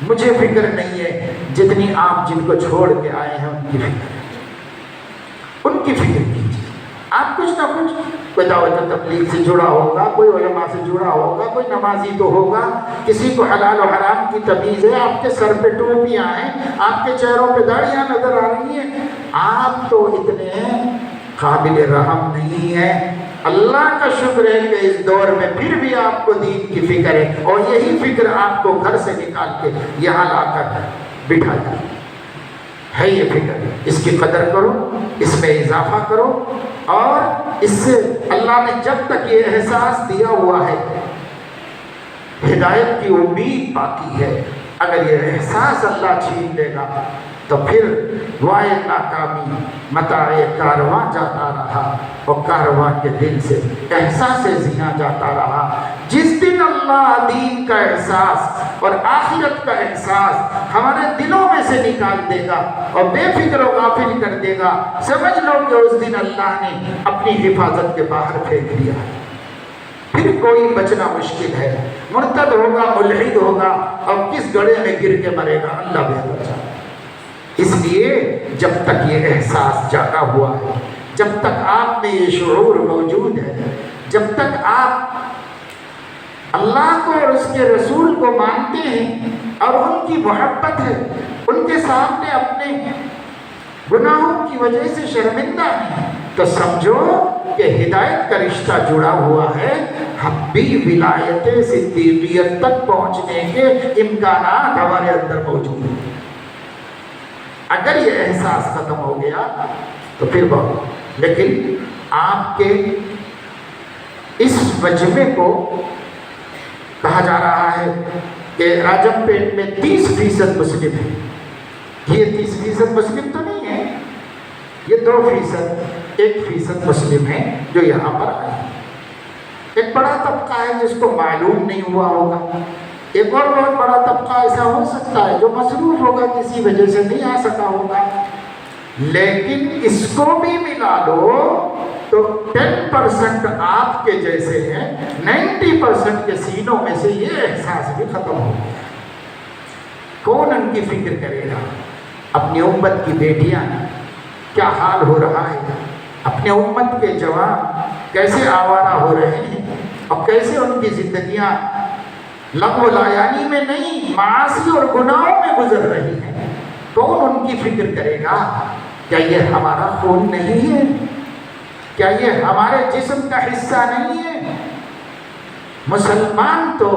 مجھے فکر نہیں ہے جتنی آپ جن کو چھوڑ کے آئے ہیں ان کی فکر ہے، ان کی فکر کیجئے۔ آپ کچھ نہ کچھ، کوئی دعوت و تبلیغ سے جڑا ہوگا، کوئی علماء سے جڑا ہوگا، کوئی نمازی تو ہوگا، کسی کو حلال و حرام کی تمیز ہے، آپ کے سر پہ ٹوپیاں ہیں، آپ کے چہروں پہ داڑیاں نظر آ رہی ہیں، آپ تو اتنے قابل رحم نہیں ہیں۔ اللہ کا شکر ہے کہ اس دور میں پھر بھی آپ کو دین کی فکر ہے، اور یہی فکر آپ کو گھر سے نکال کے یہاں لا کر بٹھا دی ہے۔ یہ فکر، اس کی قدر کرو، اس میں اضافہ کرو، اور اس سے اللہ نے جب تک یہ احساس دیا ہوا ہے ہدایت کی امید باقی ہے، اگر یہ احساس اللہ چھین لے گا تو پھر وائے ناکامی متاع کارواں جاتا رہا، اور کارواں کے دل سے احساس زیاں جاتا رہا۔ جس دن اللہ دین کا احساس اور آخرت کا احساس ہمارے دلوں میں سے نکال دے گا اور بے فکر و غافل کر دے گا، سمجھ لو کہ اس دن اللہ نے اپنی حفاظت کے باہر پھینک دیا ہے، پھر کوئی بچنا مشکل ہے۔ مرتد ہوگا، ملحد ہوگا، اور کس گڑھے میں گر کے مرے گا اللہ بہتر جانے۔ اس لیے جب تک یہ احساس جاگا ہوا ہے، جب تک آپ میں یہ شعور موجود ہے، جب تک آپ اللہ کو اور اس کے رسول کو مانتے ہیں اور ان کی محبت ہے، ان کے سامنے اپنے گناہوں کی وجہ سے شرمندہ ہیں، تو سمجھو کہ ہدایت کا رشتہ جڑا ہوا ہے، ہم بھی ولایت صدیقیت تک پہنچنے کے امکانات ہمارے اندر موجود ہیں۔ اگر یہ احساس ختم ہو گیا تو پھر بہت، لیکن آپ کے اس مجمع کو کہا جا رہا ہے کہ راجم پیٹ میں 30% مسلم ہیں۔ یہ 30% مسلم تو نہیں ہے، یہ 2%، 1% مسلم ہیں جو یہاں پر آئے ہیں۔ ایک بڑا طبقہ ہے جس کو معلوم نہیں ہوا ہوگا، ایک اور بہت بڑا طبقہ ایسا ہو سکتا ہے جو مصروف ہوگا، کسی وجہ سے نہیں آ سکا ہوگا، لیکن اس کو بھی ملا لو تو 10% آپ کے جیسے ہیں، 90% کے سینوں میں سے یہ احساس بھی ختم ہو گیا۔ کون ان کی فکر کرے گا؟ اپنی امت کی بیٹیاں کیا حال ہو رہا ہے، اپنے امت کے جوان کیسے آوارہ ہو رہے ہیں، اور کیسے ان کی زندگیاں لغو لایانی میں نہیں، معاصی اور گناہوں میں گزر رہی ہیں۔ کون ان کی فکر کرے گا؟ کیا یہ ہمارا خون نہیں ہے؟ کیا یہ ہمارے جسم کا حصہ نہیں ہے؟ مسلمان تو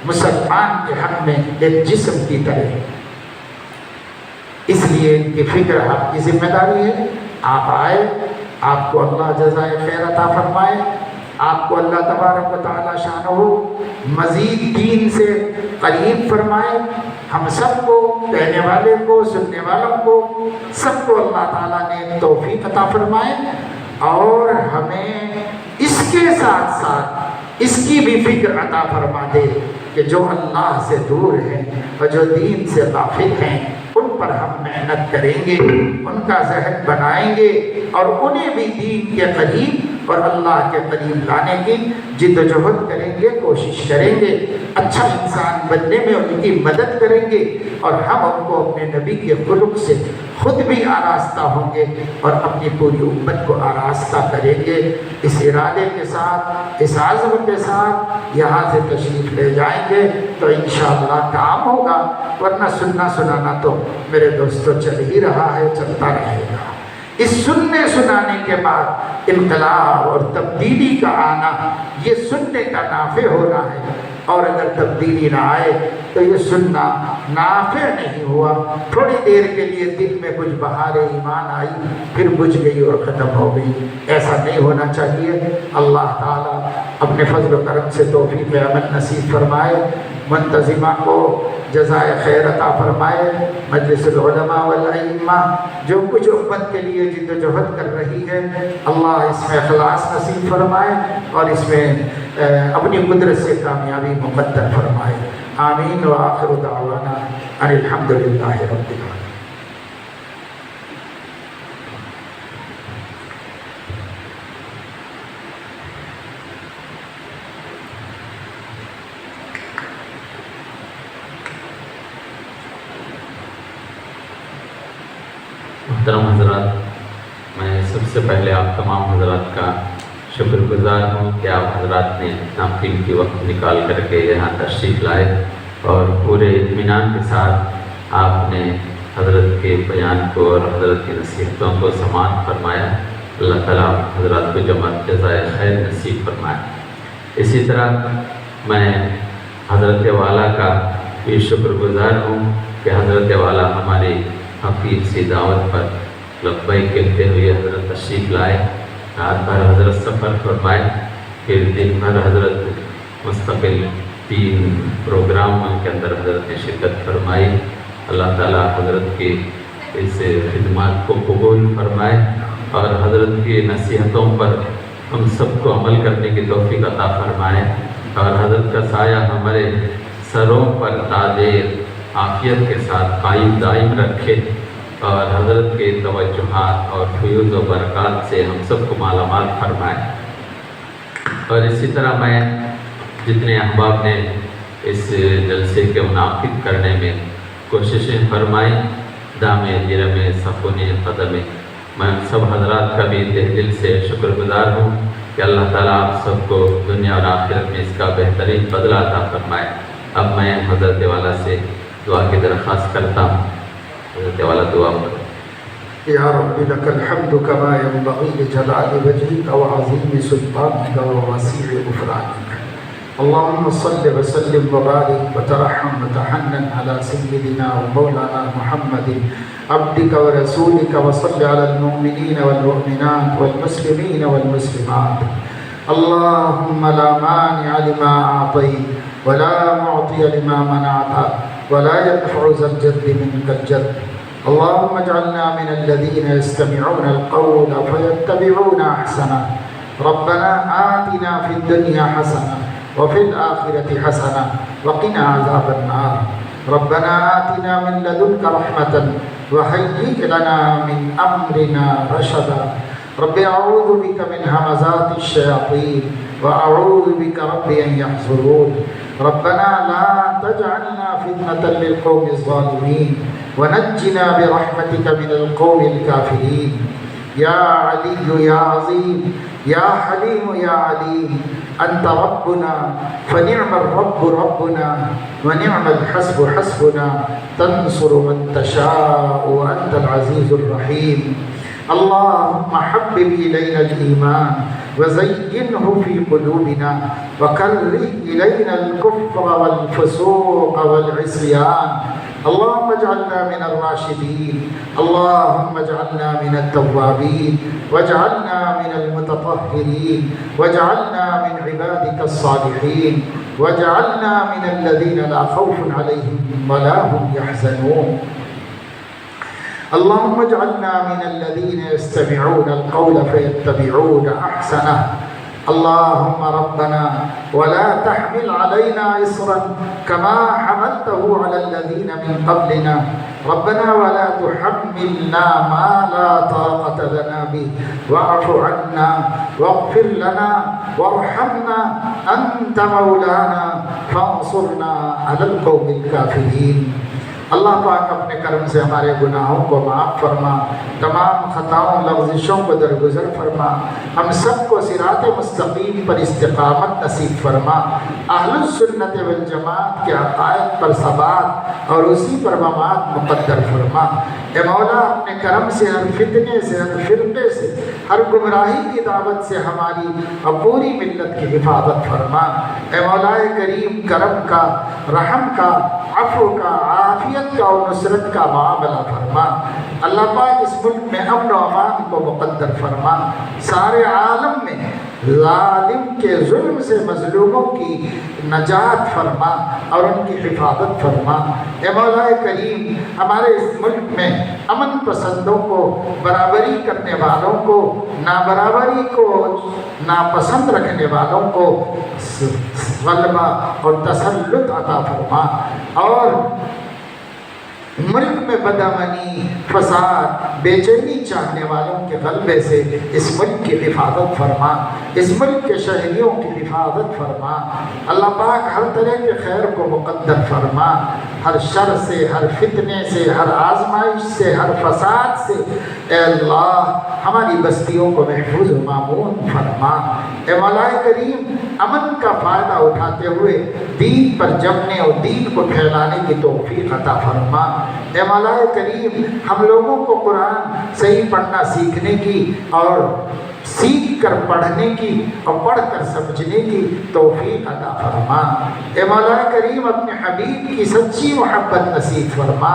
مسلمان کے حق میں ایک جسم کی طرح ہے، اس لیے ان کی فکر آپ کی ذمہ داری ہے۔ آپ آئے، آپ کو اللہ جزائے خیر عطا فرمائے، آپ کو اللہ تبارک و تعالی شانہ مزید دین سے قریب فرمائے، ہم سب کو، کہنے والے کو، سننے والوں کو، سب کو اللہ تعالیٰ نے توفیق عطا فرمائے، اور ہمیں اس کے ساتھ ساتھ اس کی بھی فکر عطا فرما دے کہ جو اللہ سے دور ہیں اور جو دین سے غافل ہیں ان پر ہم محنت کریں گے، ان کا ذہن بنائیں گے، اور انہیں بھی دین کے قریب اور اللہ کے قریب لانے کی جد و جہد کریں گے، کوشش کریں گے، اچھا انسان بننے میں ان کی مدد کریں گے، اور ہم ان کو اپنے نبی کے خلق سے خود بھی آراستہ ہوں گے اور اپنی پوری امت کو آراستہ کریں گے۔ اس ارادے کے ساتھ، اس عزم کے ساتھ یہاں سے تشریف لے جائیں گے تو انشاءاللہ کام ہوگا، ورنہ سننا سنانا تو میرے دوستوں چل ہی رہا ہے، چلتا رہے گا۔ اس سننے سنانے کے بعد انقلاب اور تبدیلی کا آنا، یہ سننے کا نافع ہونا ہے، اور اگر تبدیلی نہ آئے تو یہ سننا نافع نہیں ہوا۔ تھوڑی دیر کے لیے دل میں کچھ بہار ایمان آئی، پھر بجھ گئی اور ختم ہو گئی، ایسا نہیں ہونا چاہیے۔ اللہ تعالیٰ اپنے فضل و کرم سے توفیق عمل نصیب فرمائے، منتظمہ کو جزائے خیر عطا فرمائے، مجلس العلماء والائمہ جو کچھ امت کے لیے جد و جہد کر رہی ہے، اللہ اس میں اخلاص نصیب فرمائے اور اس میں اپنی قدرت سے کامیابی مقدر فرمائے۔ آمین وآخر دعوانا ان الحمدللہ رب العالمین۔ محترم حضرات، میں سب سے پہلے آپ تمام حضرات کا شکر گزار ہوں کہ آپ حضرات نے اتنا قیمتی وقت نکال کر کے یہاں تشریف لائے اور پورے اطمینان کے ساتھ آپ نے حضرت کے بیان کو اور حضرت کی نصیحتوں کو سماعت فرمایا۔ اللہ تعالیٰ حضرات کو جزائے خیر نصیب فرمائے۔ اسی طرح میں حضرت والا کا بھی شکر گزار ہوں کہ حضرت والا ہماری حقیق سی دعوت پر لبیک کہتے ہوئے حضرت تشریف لائے، رات بھر حضرت سفر فرمائے، پھر دن بھر حضرت مستقل 3 پروگراموں کے اندر حضرت نے شرکت فرمائی۔ اللہ تعالیٰ حضرت کی اس خدمات کو قبول فرمائے اور حضرت کی نصیحتوں پر ہم سب کو عمل کرنے کی توفیق عطا فرمائے، اور حضرت کا سایہ ہمارے سروں پر تاجر عافیت کے ساتھ قائم دائم رکھے، اور حضرت کے توجہات اور فیوز و برکات سے ہم سب کو مالا مال فرمائے۔ اور اسی طرح میں جتنے احباب نے اس جلسے کے منعقد کرنے میں کوششیں فرمائیں، دامِ جرم سکون قدم، میں سب حضرات کا بھی تہ دل سے شکر گزار ہوں کہ اللہ تعالیٰ آپ سب کو دنیا اور آخرت میں اس کا بہترین بدلہ عطا فرمائے۔ اب میں حضرت والا سے دعا کی درخواست کرتا ہوں۔ حضرت والا دعا کریں۔ یا رب لک الحمد کما ينبغی لجلال وجهک وعظیم سلطانک ووسیع غفرانک. اللهم صل وسلم وبارك وترحم وتحنن على سيدنا ومولانا محمد عبدك ورسولك، وصل على المؤمنين والمؤمنات والمسلمين والمسلمات. اللهم لا مانع لما أعطيت ولا معطي لما منعت ولا ينفع ذا الجد منك الجد. اللهم اجعلنا من الذين يستمعون القول فيتبعون أحسنه. ربنا آتنا في الدنيا حسنة وفي الآخرة حسنة وقنا عذاب النار. ربنا آتنا من لدنك رحمة وهيئ لنا من أمرنا رشدا. رب أعوذ بك من همزات الشياطين وأعوذ بك رب أن يحضرون. ربنا لا تجعلنا فتنة للقوم الظالمين ونجنا برحمتك من القوم الكافرين. يا علي يا عظيم يا حليم يا عليم، أنت ربنا فنعم الرب ربنا ونعم الحسب حسبنا، تنصر من تشاء وأنت العزيز الرحيم. اللهم حبب إلينا الإيمان وزينه في قلوبنا وكره إلينا الكفر والفسوق والعصيان. اللهم اجعلنا من الراشدين، اللهم اجعلنا من التوابين، واجعلنا من المتطهرين، واجعلنا من عبادك الصالحين، واجعلنا من الذين لا خوف عليهم ولا هم يحزنون. اللهم اجعلنا من الذين يستمعون القول فيتبعون أحسنه. اللهم ربنا ولا تحمل علينا إصرا كما حملته على الذين من قبلنا. ربنا ولا تحملنا ما لا طاقة لنا به، واعف عنا واغفر لنا وارحمنا، أنت مولانا فانصرنا على القوم الكافرين. اللہ پاک اپنے کرم سے ہمارے گناہوں کو معاف فرما، تمام خطاؤں لغزشوں کو درگزر فرما، ہم سب کو صراط مستقیم پر استقامت نصیب فرما، اہل السنت والجماعت کے عقائد پر ثبات اور اسی پر ممات مقدر فرما۔ اے مولا اپنے کرم سے ہر فتنے سے، ہر فرقے سے، ہر گمراہی کی دعوت سے ہماری اور پوری ملت کی حفاظت فرما۔ اے مولا کریم کرم کا، رحم کا، عفو کا، عافیت کا اور نصرت کا معاملہ فرما۔ اللہ پاک اس ملک میں امن و امان کو مقدر فرما، سارے عالم میں ظالم کے ظلم سے مظلوموں کی نجات فرما اور ان کی حفاظت فرما۔ اے مولا کریم ہمارے اس ملک میں امن پسندوں کو، برابری کرنے والوں کو، نابرابری کو ناپسند رکھنے والوں کو غلبہ اور تسلط عطا فرما، اور ملک میں بدامنی، فساد، بے چینی چاہنے والوں کے غلبے سے اس ملک کی حفاظت فرما، اس ملک کے شہریوں کی حفاظت فرما۔ اللہ پاک ہر طرح کے خیر کو مقدر فرما، ہر شر سے، ہر فتنے سے، ہر آزمائش سے، ہر فساد سے اے اللہ ہماری بستیوں کو محفوظ و مامون فرما۔ اے مولا کریم امن کا فائدہ اٹھاتے ہوئے دین پر جمنے اور دین کو پھیلانے کی توفیق عطا فرما۔ اے مولا کریم ہم لوگوں کو قرآن صحیح پڑھنا سیکھنے کی اور سیکھ کر پڑھنے کی اور پڑھ کر سمجھنے کی توفیق عطا فرما۔ اے مولا کریم اپنے حبیب کی سچی محبت نصیب فرما۔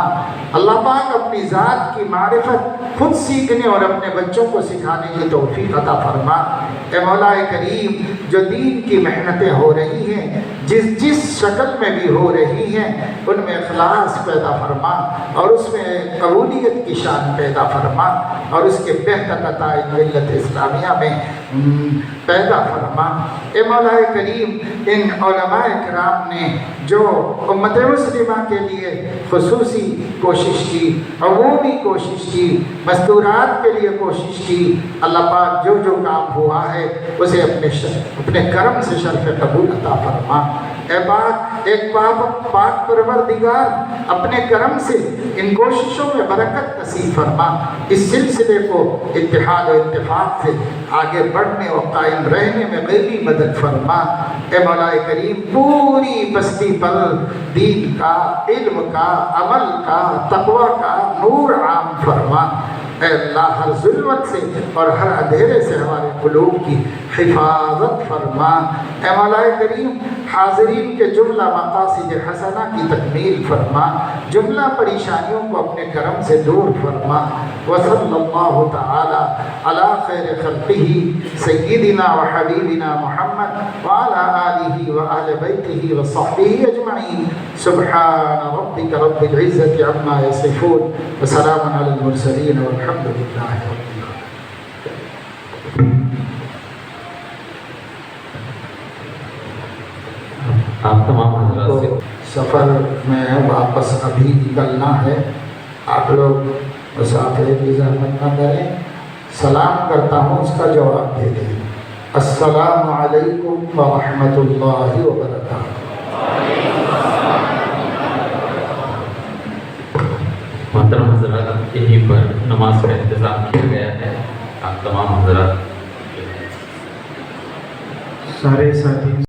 اللہ پاک اپنی ذات کی معرفت خود سیکھنے اور اپنے بچوں کو سکھانے کی توفیق عطا فرما۔ اے مولا کریم جو دین کی محنتیں ہو رہی ہیں، جس شکل میں بھی ہو رہی ہیں، ان میں اخلاص پیدا فرما اور اس میں قبولیت کی شان پیدا فرما اور اس کے بہتر نتائج ملت اسلامیہ میں پیدا فرما۔ اے مولا کریم ان علماء کرام نے جو امت مسلمہ کے لیے خصوصی کوشش کی، عمومی کوشش کی، مستورات کے لیے کوشش کی، اللہ پاک جو جو کام ہوا ہے اسے اپنے کرم سے شرف قبول عطا فرما۔ اے پاک ایک پاک پروردگار اپنے کرم سے ان کوششوں میں برکت نصیب فرما، اس سلسلے کو اتحاد و اتفاق سے آگے بڑھنے اور قائم رہنے میں میری مدد فرما۔ اے مولا کریم پوری بستی پر دین کا، علم کا، عمل کا، تقوی کا نور عام فرما۔ اے اللہ ہر ظلمت سے اور ہر اندھیرے سے ہمارے قلوب کی حفاظت فرما۔ اے مولا کریم حاضرین کے جملہ مقاصد حسنہ کی تکمیل فرما، جملہ پریشانیوں کو اپنے کرم سے دور فرما۔ وصلی اللہ تعالی علی خیر خلقہ سیدنا و حبیبنا محمد وعلی آلہ و اہل بیتہ و صحبہ اجمعین۔ سبحان ربک رب العزت عما یصفون وسلام علی المرسلین والحمد للہ رب العالمین۔ آپ تمام حضرات سے سفر میں واپس ابھی نکلنا ہے، آپ لوگ مسافر کی زحمت نہ کریں، سلام کرتا ہوں اس کا جواب دے دیں۔ السلام علیکم ورحمۃ اللہ وبرکاتہ۔ محترم حضرات، یہیں پر نماز کا انتظام کیا گیا ہے، آپ تمام حضرات سارے ساتھی